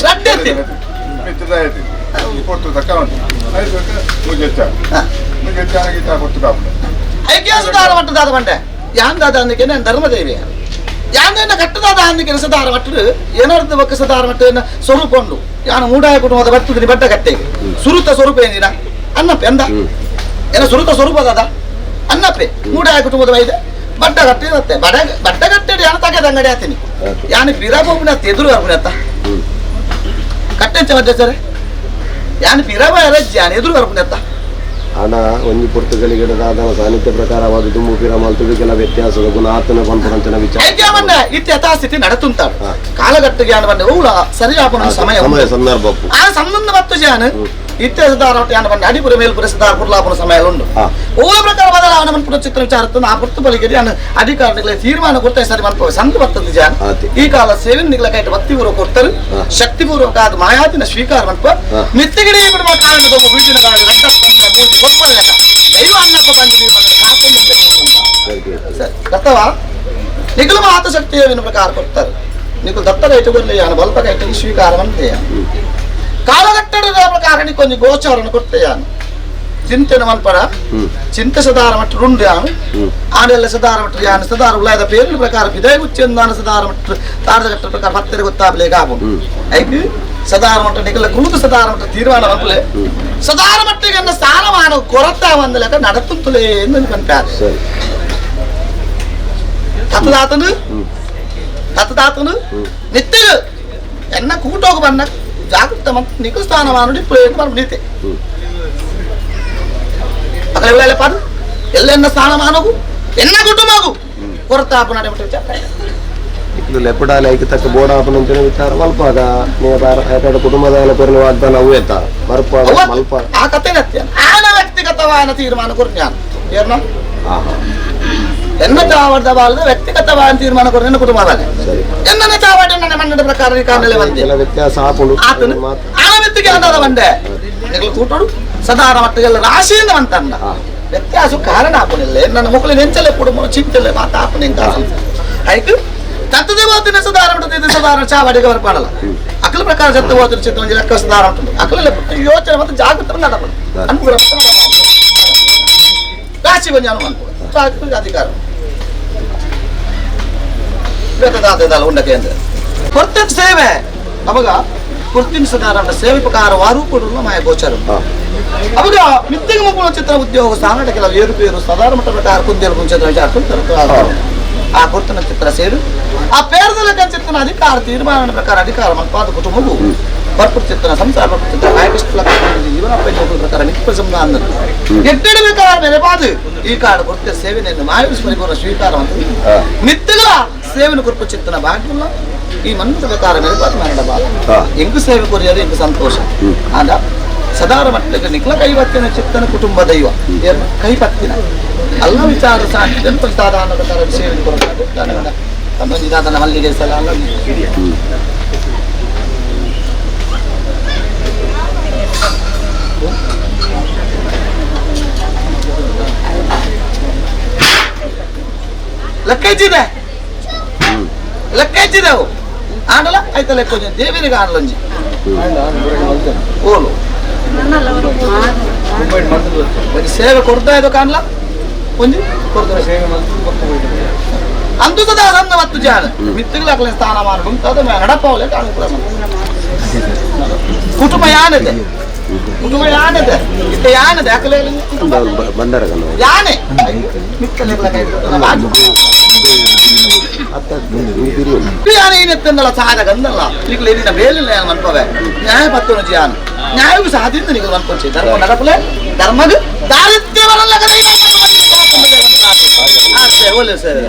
ಐಕ್ಯದಾರ ಮಟ್ಟದಾದ ಬಂಡೆ ಯಾಂದಾದ ಅಂದಕ್ಕೆ ನಾನು ಧರ್ಮದೇವಿ ಯಾಂದ ಕಟ್ಟದಾದ ಅಂದಕ್ಕೆ ಸದಾರ ಮಟ್ಟರು ಏನಾರ್ದು ಬಕ್ಕ ಸದಾರ ಮಟ್ಟ ಸ್ವರೂಪ ಉಂಡು ಯಾನು ಮೂಡಾಯ ಕುಟುಂಬದ ಬರ್ತದೆ ಬಡ್ಡ ಕಟ್ಟೆಗೆ ಸುರುತ ಸ್ವರೂಪ ಏನಿನ ಅನ್ನಪ್ಪೆ ಅಂದ ಏನ ಸುರುತ ಸ್ವರೂಪದಾದ ಅನ್ನಪ್ಪೆ ಮೂಡಾಯ ಕುಟುಂಬದ ವೈದ್ಯ ಬಡ್ಡ ಕಟ್ಟೆ ಇರುತ್ತೆ ಬಡ್ಡ ಕಟ್ಟೆ ಯಾನ ತಗದ ಅಂಗಡಿ ಆತೀನಿ ಯಾನು ಪಿರಾಬೋಬಿನ ಎದುರು ಬರ್ಬಿಡತ್ತ ಕಟ್ಟೆ ಮಧ್ಯ ಸರ್ ಯಾನು ಪಿರಾಬ ರಜ್ಜಿ ಯಾನು ಎದುರು ಬರ್ಬಿಡತ್ತ ಹಣ ಒಂಜಿ ಪುರ್ತಗಳಿಗೆ ಸಾಹಿತ್ಯ ಪ್ರಕಾರವಾದ ತುಂಬು ಪಿರ ಮಲ್ತುಡಿಗೆಲ್ಲ ವ್ಯತ್ಯಾಸದ ಗುಣ ಆತನ ಪಂಪರಂಚನ ವಿಚಾರ ಇತ್ತು ಯಥಾಸ್ಥಿತಿ ನಡತುಂತಾಡು ಕಾಲಘಟ್ಟಗೆ ಯಾನು ಬಂದೆ ಊಳ ಸರಿಯಾಪನ ಸಮಯ ಸಂದರ್ಭ ಆ ಸಂಬಂಧ ಮತ್ತು ಜಾನು ಇತ್ಯಾಸದಾರ ಯಾನು ಬಂದೆ ಅಡಿಪುರ ಮೇಲ್ಪುರ ಸದಾರ ಪುರ್ಲಾಪನ ಸಮಯ ಉಂಟು ಊಳ ಪ್ರಕಾರ ಬದಲಾವಣೆ ಮನ್ಪುರ ಚಿತ್ರ ವಿಚಾರ ಆ ಪುರ್ತು ಬಳಿಗೆ ನಾನು ಅಧಿಕಾರಿಗಳಿಗೆ ತೀರ್ಮಾನ ಕೊಡ್ತಾ ಸರಿ ಮನ್ಪೋವೆ ಸಂತ ಬರ್ತದೆ ಜಾನ್ ಈ ಕಾಲ ಸೇವೆನಿಗಳ ಕೈಟ್ ಭಕ್ತಿಪೂರ್ವಕ ಕೊಡ್ತಾರೆ ಶಕ್ತಿಪೂರ್ವಕ ಆದ ಮಾಯಾತಿನ ಸ್ವೀಕಾರ ಮನ್ಪ ಮಿತ್ತಿಗಿಡೇ ಬಿಡುವ ಕಾರಣದ ಬೀದಿನ ಕಾರಣ ಮೂಜಿ ಕೊಪ್ಪಳ ದೈವ ಅನ್ನಪ್ಪ ಬಂದಿರ್ತವಾ ನಿಖಲು ಮಾತ ಶಕ್ತಿಯ ಪ್ರಕಾರ ಕೊಡ್ತಾರೆ ನಿಖಲು ದತ್ತರ ಇಟ್ಟುಕೊಳ್ಳಿ ಯಾನು ಬಲ್ಪ ಕೈಟಿಗೆ ಸ್ವೀಕಾರ ಮಂತೆಯ ಕಾಲಘಟ್ಟದ ಪ್ರಕಾರ ಕೊಂಚ ಗೋಚಾರನ್ನು ಕೊಡ್ತೆ ಯಾನು ಚಿಂತನೆ ಮಲ್ಪರ ಚಿಂತೆ ಸದಾರ ಮಟ್ಟ ಉಂಡು ಯಾನು ಆನೆಲ್ಲ ಸದಾರ ಮಟ್ಟ ಯಾನು ಸದಾರ ಉಳ್ಳಾಯದ ಪೇರಿನ ಪ್ರಕಾರ ವಿದಯ ಗುಚ್ಚಿಂದಾನ ಸದಾರ ಮಟ್ಟ ತಾರದಘಟ್ಟ ಪ್ರಕಾರ ಭಕ್ತರಿಗೆ ಗೊತ್ತಾಗಲೇಗ ಆಗುಂಡು ಐದು ಸದಾರ ಮಟ್ಟ ನಿಖಲ ಕುಳಿತು ಸದಾರ ಮಟ್ಟ ತೀರ್ಮಾನ ಮಲ್ಪಲೆ ಸದಾರ ಮಟ್ಟಿಗೆ ಸ್ಥಾನಮಾನ ಕೊರತಾ ಒಂದ ಲೆಕ್ಕ ನಡತುತ್ತಲೇ ಎಂದು ಕಂಟಾರೆ ಹತ್ತದಾತನು ನಿತ್ಯ ಎನ್ನ ಕೂಟೋಗ ಬನ್ನ ಜಾಗೃತ ಮತ್ತು ನಿಖಿಲ ಸ್ಥಾನಮಾನ ಪ್ರಯೋಗ ಮಾಡ್ಬಿಟ್ಟೆ ಅಕಲೆಲ್ಲ ಪದ ಎಲ್ಲ ಸ್ಥಾನಮಾನಗೂ ಎನ್ನ ಕುಟುಂಬಗೂ ಕೊರತಾಪ ನಡೆಬಿಟ್ಟು ಇದು ಲೆಪಡಾಲಿ ಐಕೆ ತಕ್ಕ ಬೋಡಾಪನಂತಿನ ವಿಚಾರ ಮಲ್ಪಾಗ ನೀವು ಕುಟುಂಬದ ಪೇರಿನ ವಾಗ್ದಾನ ಅವು ಎತ್ತ ಮಲ್ಪಾಗ ಮಲ್ಪ ಆ ಕತೆ ಆನ ವ್ಯಕ್ತಿಗತವಾದ ತೀರ್ಮಾನ ಕೊಡ್ತಾನ ಏನ ಎನ್ನ ಚಾವಡ್ದ ಬಾಳದ ವ್ಯಕ್ತಿಗತವಾದ ತೀರ್ಮಾನ ಕೊಡ ನನ್ನ ಕುಟುಂಬದಲ್ಲಿ ಎನ್ನ ಚಾವಡ ನನ್ನ ಮಣ್ಣದ ಪ್ರಕಾರ ಈ ಕಾರಣಲೇ ಬಂದೆ ಎಲ್ಲ ವ್ಯತ್ಯಾಸ ಆಪುಂಡು ಆನ ವ್ಯಕ್ತಿಗೆ ಅಂದದ ಬಂದೆ ನಿಗಳು ಕೂಟೋಡು ಸದಾರ ಮಟ್ಟಿಗೆಲ್ಲ ರಾಶಿಯಿಂದ ಅಂತಂದ ವ್ಯತ್ಯಾಸ ಕಾರಣ ಆಪುನಿಲ್ಲ ನನ್ನ ಮಕ್ಕಳು ನೆಂಚಲೆ ಕುಟುಂಬ ಚಿಂತೆಲೆ ಮಾತಾಪನೆ ಆಯ್ತು ತತ್ತದೇ ಹೋಗ್ತೀನಿ ಸುಧಾರ ಉಂಟು ಸುಧಾರ ಚಾವಡಿಗೆ ಬರ್ಪಾಡಲ್ಲ ಅಕಲ ಪ್ರಕಾರ ಜತ್ತು ಹೋದ್ರೆ ಚಿತ್ರ ಒಂದು ಲೆಕ್ಕ ಸುಧಾರ ಉಂಟು ಅಕಲೆಲ್ಲ ಯೋಚನೆ ಮತ್ತು ಜಾಗೃತ ನಡಬಲ್ಲ ಅನುಕೂಲ ರಾಶಿ ಬಂಜ ಅನುಮಾನ ಅಧಿಕಾರ ಬೇಕಾದ ಉಂಡಕ್ಕೆ ಅಂದ್ರೆ ಕೊರ್ತಿನ ಸೇವೆ ಅವಾಗ ಕೊರ್ತಿನ ಸುಧಾರ ಸೇವೆ ಪ್ರಕಾರ ವಾರು ಕೊಡಲು ಮಾಯ ಗೋಚರ ಅವಾಗ ಮಿತ್ತಿಗೆ ಮಕ್ಕಳು ಚಿತ್ರ ಉದ್ಯೋಗ ಸಾಮಾನ್ಯ ಕೆಲವು ಏರುಪೇರು ಸಾಧಾರಣ ಮಟ್ಟ ಪ್ರಕಾರ ಕುಂದೇರು ಕುಂಚ ವಿಚಾರ ಆ ಕೊರ್ತನ ಚಿತ್ರ ಸೇರು ಆ ಪೇರದಲ್ಲ ಚಿತ್ರನ ಅಧಿಕಾರ ತೀರ್ಮಾನ ಪ್ರಕಾರ ಅಧಿಕಾರ ಮಲ್ಪಾದ ಕುಟುಂಬವು ಬರ್ಪುರ್ ಚಿತ್ರನ ಸಂಸಾರ ಬರ್ಪುರ್ ಚಿತ್ರ ಕಾಯಕಷ್ಟ ಜೀವನಪ್ಪ ಪ್ರಕಾರ ನಿಪ್ಪ ಸಂಬಂಧ ಎಟ್ಟಿಡಬೇಕಾದ ನೆನಪಾದು ಈ ಕಾಡು ಕೊರ್ತ ಸೇವೆಯನ್ನು ಮಾಯುಸ್ ಪರಿಪೂರ್ಣ ಸ್ವೀಕಾರ ಅಂತ ಮಿತ್ತಿಗಳ ಸೇವೆನ ಕೊರ್ಪು ಚಿತ್ರನ ಭಾಗ್ಯಲ್ಲ ಈ ಮನಸ್ಸು ಪ್ರಕಾರ ನೆನಪಾದ ಮಾಡಬಾರ ಹೆಂಗು ಸೇವೆ ಕೊರಿಯೋದು ಹೆಂಗು ಸಂತೋಷ ಆದ ಸದಾರ ಮಟ್ಟಿಗೆ ನಿಖಲ ಕೈಪತ್ತಿನ ಚಿತ್ತನ ಕುಟುಂಬ ದೈವ ಕೈಪತ್ತಿನ ಅಲ್ಲ ವಿಚಾರ ಸಾಧಾರಣ ಪ್ರಕಾರ ಸೇವೆ ಕೊಡೋಣ ಮಲ್ಲಿಗೆ ಸಲ ಅಲ್ಲ ಲೆಕ್ಕ ಹೆಚ್ಚಿದೆ ಲೆಕ್ಕ ಹೆಚ್ಚಿದೆವು ಆಡಲ್ಲ ಆಯ್ತಾ ಲೆಕ್ಕ ದೇವಿನಿಗೆ ಆಡಲಂಜಿ ಓಲು ಸೇವೆ ಕೊಡ್ತಾ ಇದ್ದು ಕಾಣಲ ಒಂಜಿ ಕೊಡ್ತಾರೆ ಸೇವೆ ಅಂತೂ ಸದಾ ಸಣ್ಣ ಮತ್ತು ಜಾನ ಮಿತ್ತುಗಳಾಗಲೇ ಸ್ಥಾನಮಾನ ಮುಂತಾದ ನಡಪವಲೆ ಕಾಣುತ್ತ ಕುಟುಂಬ ಯಾನಿದೆ ಕುಟುಂಬ ಯಾನಿದೆ ಇಷ್ಟ ಯಾನಿದೆ ಅಕಲೆ ಯಾನೆ ಯಾನೆ ಏನೆತ್ತಂದಲ್ಲ ಸಹಜ ಗಂದಲ್ಲ ಈಗ ಏನಿನ ಬೇಲಿಲ್ಲ ಮನ್ಪವೆ ನ್ಯಾಯ ಪತ್ತು ಜಿಯಾನ ನ್ಯಾಯವು ಸಾಧಿತ ನೀವು ಅನ್ಕೊಂಚಿ ಧರ್ಮ ನಡಪಲೆ ಧರ್ಮದ ದಾರಿದ್ರ್ಯವಲ್ಲ ಅಷ್ಟೇ ಒಳ್ಳೆ ಸರ್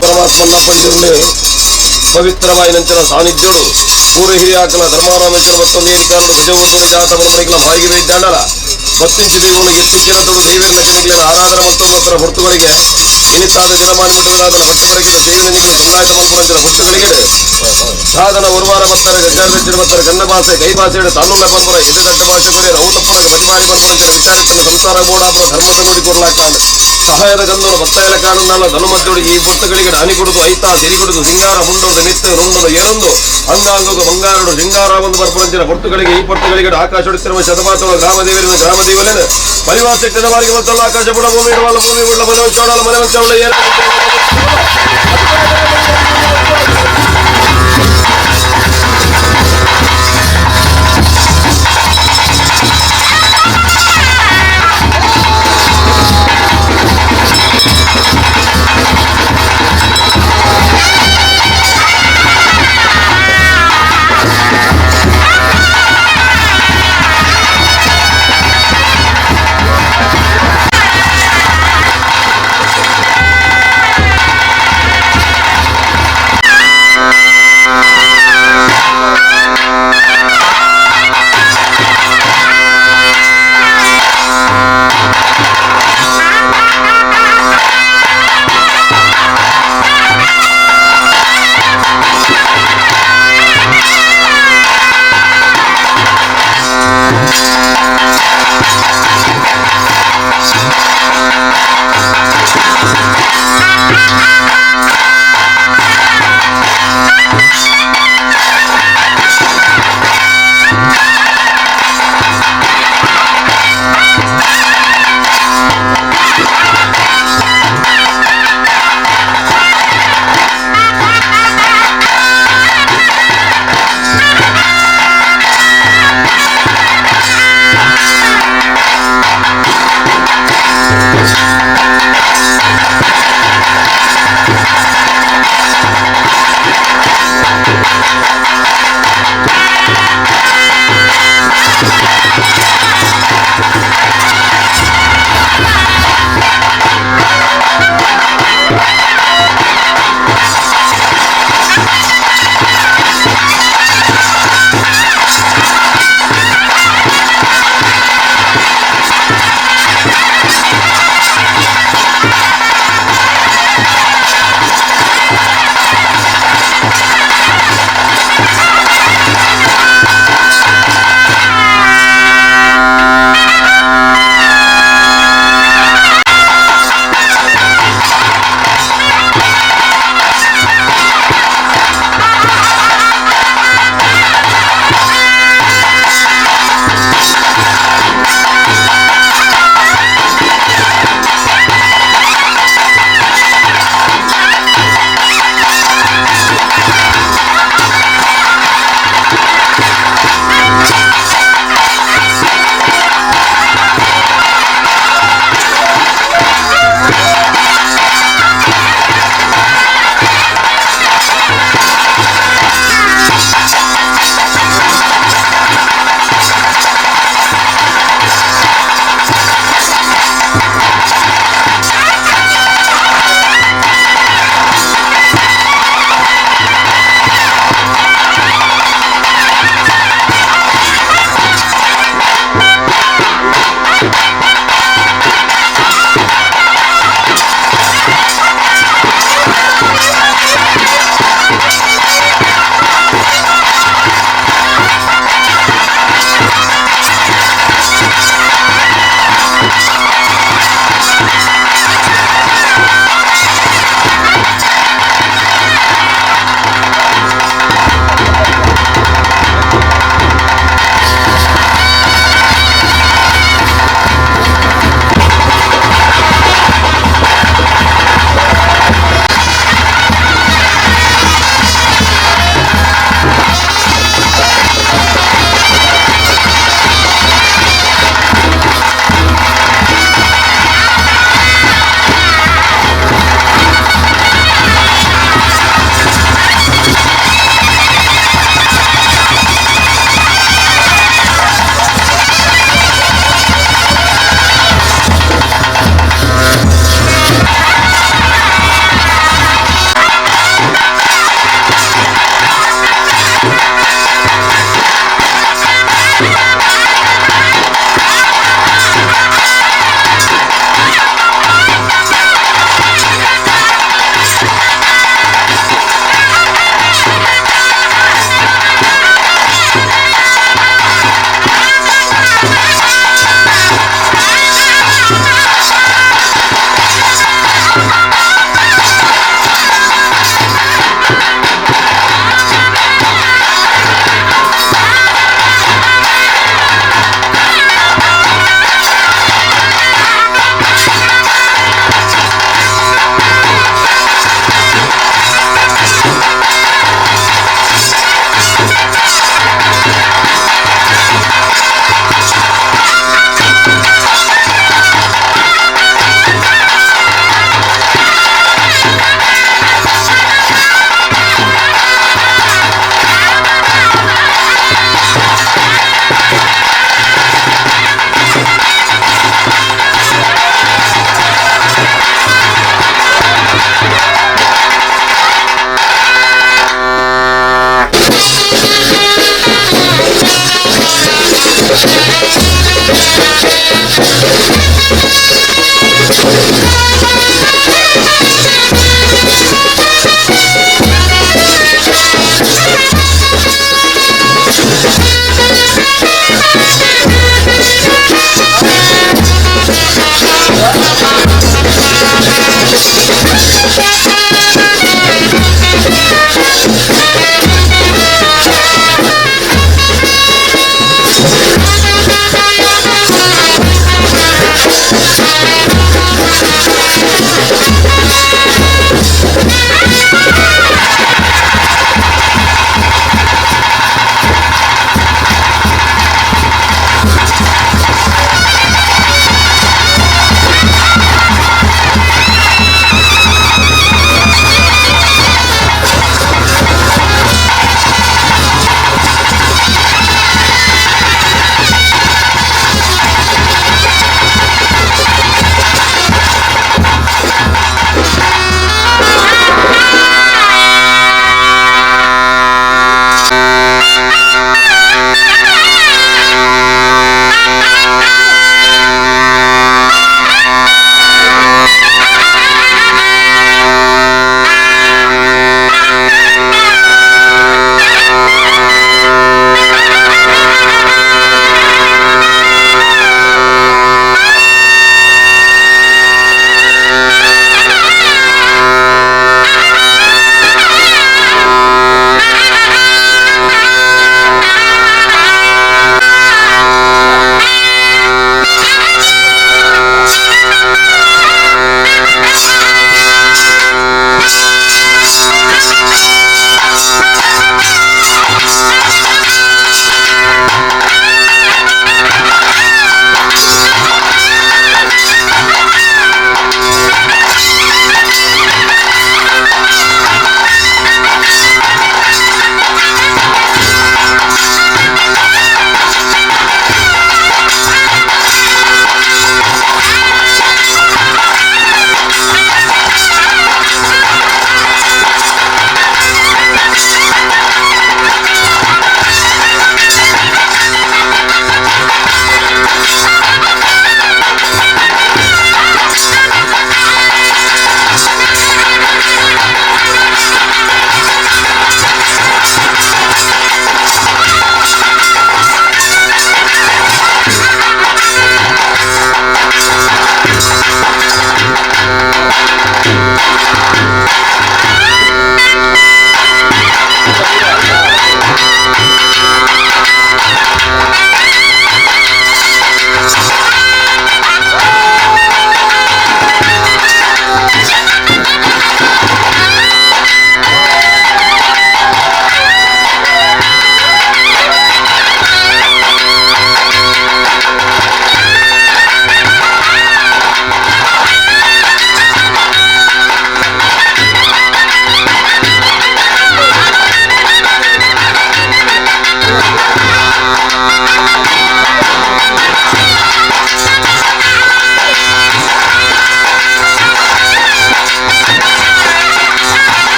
ಪರಮಾತ್ಮನ ಪಂಜುರ್ಲಿ ಪವಿತ್ರವಾಯಿನಂಚಿನ ಸಾನ್ನಿಧ್ಯುಡು ಪೂರ ಹಿರಿಯಾಕಲ ಧರ್ಮಾರಾಮೇಶ್ವರ ಮತ್ತೊಂದು ಏರಿಕಾರಡು ಭುಜವಂತದ ಜಾತವನ ಮನೆಗಳ ಮಾಗಿ ವೈದ್ಯಾಡಲ ಮತ್ತಿಂಚು ದೇವನು ಎತ್ತಿಂಚಿನ ತೊಡು ದೇವರ ಕಣಿಗಳ ಆರಾಧನ ಮತ್ತೊಂಬತ್ತರ ಹೊರತುಗಳಿಗೆ ಇನಿತಾದ ದಿನಮಾನ ಮಿಟುಗಳಾದ ಭಕ್ತವರಿಗೆ ಸೇವೆ ನಿಗಳು ಸಂದಾಯ ಮಲ್ಪುರಂಚಿನ ಭಕ್ತಗಳಿಗೆ ಸಾಧನ ಉರ್ವಾರ ಮತ್ತರ ಗಜ್ಜಾರ್ಗಜ್ಜನ ಮತ್ತರ ಗನ್ನ ಭಾಷೆ ಕೈ ಭಾಷೆയുടെ ತಾಲೂಲ ಪಂಪರ ಎದೆದಡ್ಡ ಭಾಷೆ ಕೊರೆ ರೌತಪ್ಪನ ಮದಿಮಾರಿ ಮಲ್ಪುರಂಚಿನ ವಿಚಾರಿಸಿನ ಸಂಸಾರ ಬೋಡಾಪುರ ಧರ್ಮದ ನೋಡಿ ಕೊರಲಾಕಾಂಡ ಸಹಾಯದ ಗಂಧನ ಭಕ್ತಾಯಲ ಕಾರಣನಲ್ಲ ಧನುಮದ್ದೊಡಿ ಈ ಭಕ್ತಗಳಿಗೆ ಹಾನಿ ಕೊಡುದು ಐತಾ ಸಿರಿ ಕೊಡುದು ಸಿಂಗಾರ ಮುಂಡೋದು ಮಿತ್ತು ನುಂಡೋದು ಎರೊಂದು ಅಂಗಾಂಗಗ ಬಂಗಾರಡು ಸಿಂಗಾರ ಒಂದು ಬರ್ಪುರಂಚಿನ ಭಕ್ತಗಳಿಗೆ ಈ ಭಕ್ತಗಳಿಗೆ ಆಕಾಶ ಹೊಡಿತಿರುವ ಶತಮಾತಗಳ ಗ್ರಾಮದೇವರಿನ ಗ್ರಾಮದೇವಲೇನ ಪರಿವಾರ ಬಾರಿಗೆ ಮತ್ತಲ್ಲ ಆಕಾಶ ಬುಡ ಭೂಮಿ ಇಡುವಲ್ಲ ಭೂಮಿ ಬಿಡಲ ಮನೆ ಚೌಡಲ ಮನೆ ಚೌಡ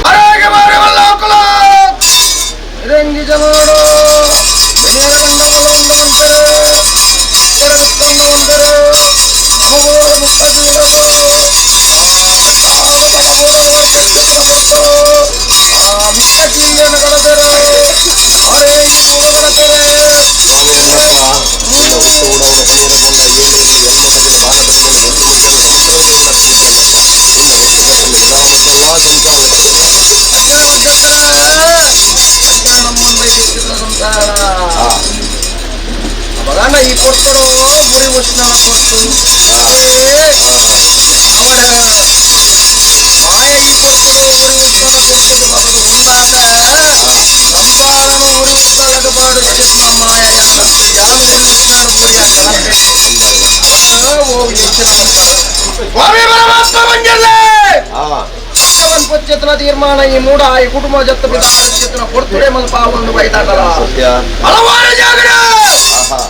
ಆರೋಗ್ಯ ಮಾರವಲ್ಲ ಕುಲ ರಂಗಿ ಜನೋಡು ನೇರ ಮಂಡಲ ಮಂದರು ಎರವಿತ್ತಲ್ಲ ಮಂದರು ನಮಗೋರ ಮುತ್ತಜೂರರು ಮಿಕ್ಕ ಜೀವನ ಗಳದರು ಅವರೇ ಈ ಮೂರುಗಳದರೆ ಸ್ವಾಮಿ ಅನ್ನಪ್ಪ ಒಟ್ಟು ಉಡವಳ ಪನ್ನೀರ ಕೊಂಡ ಏನೇನು ಎನ್ನೊಳಗೆ ಭಾರತದಲ್ಲಿ ಒಂದು ಮುಖ್ಯನ ಒಂದೊಂದು ತಿಳ್ಕೊಂಡಲ್ಲ ಇನ್ನು ಗ್ರಾಮದ್ದಲ್ಲ ಸಂಸಾರ ಅವಾಗ ಈ ಕೊಟ್ಟು ಮುರಿ ಉಷ್ಣನ ಕೊಟ್ಟು ಅವಳ ಮಾಯ ಈ ಕೊಟ್ಟು ಮುರಿ ಉಷ್ಣನ ಕೊಟ್ಟು ಬರೋದು ಉಂಟಾದ ಸಂಸಾರನು ಮುರಿ ಉಷ್ಣನಗ ಬಾಡುತ್ತೆ ಮಾಯ ಯಾನ ಮುರಿ ಉಷ್ಣನ ಮುರಿ ಹೋಗಿ ಸ್ವಾಮಿ ಪರಮಾತ್ಮ ಮಂಜಲ್ಲೇ ಪಂಚೇತನ ತೀರ್ಮಾನ ಈ ಮೂಡ ಈ ಕುಟುಂಬ ಜತ್ತ ಬಿದ್ದಾರ ಕೊಡ್ತುಡೆ ಮಲ್ಪ ಒಂದು ಬೈದಾಟಲ ಹಲವಾರು ಜಾಗರ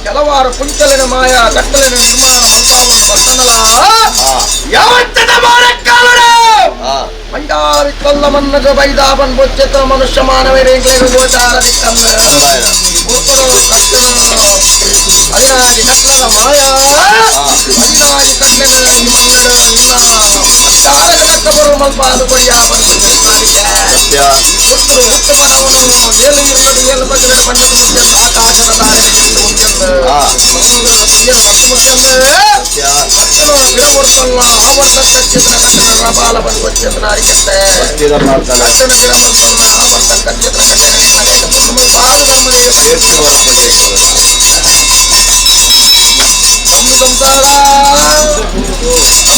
ಕೆಲವಾರು ಕುಂಚಲಿನ ಮಾಯ ಕಟ್ಟಲಿನ ನಿರ್ಮಾಣ ಮಲ್ಪ ಒಂದು ಬರ್ತನಲ ಯಾವತ್ತದ ಮಾರಕ್ಕಾಲಡ ಮಂಡಾಳ ವಿತ್ತಲ್ಲ ಮನ್ನಗ ಬೈದಾಪನ್ ಬೊಚ್ಚೆತ ಮನುಷ್ಯ ಮಾನವೇ ರೇಖೆಗೆ ಗೋಚಾರ ದಿಕ್ಕಂದ ಉಳ್ಕೊಡೋ ಕಟ್ಟಣ ಅರಿಯಾಗಿ ಕಟ್ಟದ ಮಾಯ ಅರಿಯಾಗಿ ಕಟ್ಟಲಿನ ಈ ಮಂಗಡ ನಿನ್ನ ಚಾರಕ ಬರುವ ಮಲ್ಪ ಅದು ಕೊಡಿಯ ಒಟ್ಟು ಹುಟ್ಟು ಮನವನನ್ನು ಏಳು ಇರುವುದು ಏಳು ಬಗೆಯ ಪಂಡಿತ ಮುಖ್ಯ ಆಕಾಶದ ತಾರೆ ಮುಖ್ಯಂದ ಕಟ್ಟಣ ಗಿಡಮೂರ್ತಲ್ಲ ಆವರ್ತ ಕಚ್ಚಿದ್ರ ಕಟ್ಟಣ ರಬಾಲ ಬಂದು ಕೊಚ್ಚಿದ್ರ ಅರಿಕಟ್ಟೆ ಕಟ್ಟಣ ಗಿಡಮೂರ್ತಲ್ಲ ಆವರ್ತ ಕಚ್ಚಿದ್ರ ಕಟ್ಟಣ ಪಾದ ಧರ್ಮನಿಗೆ ಒಂದು ಸಂಸಾರ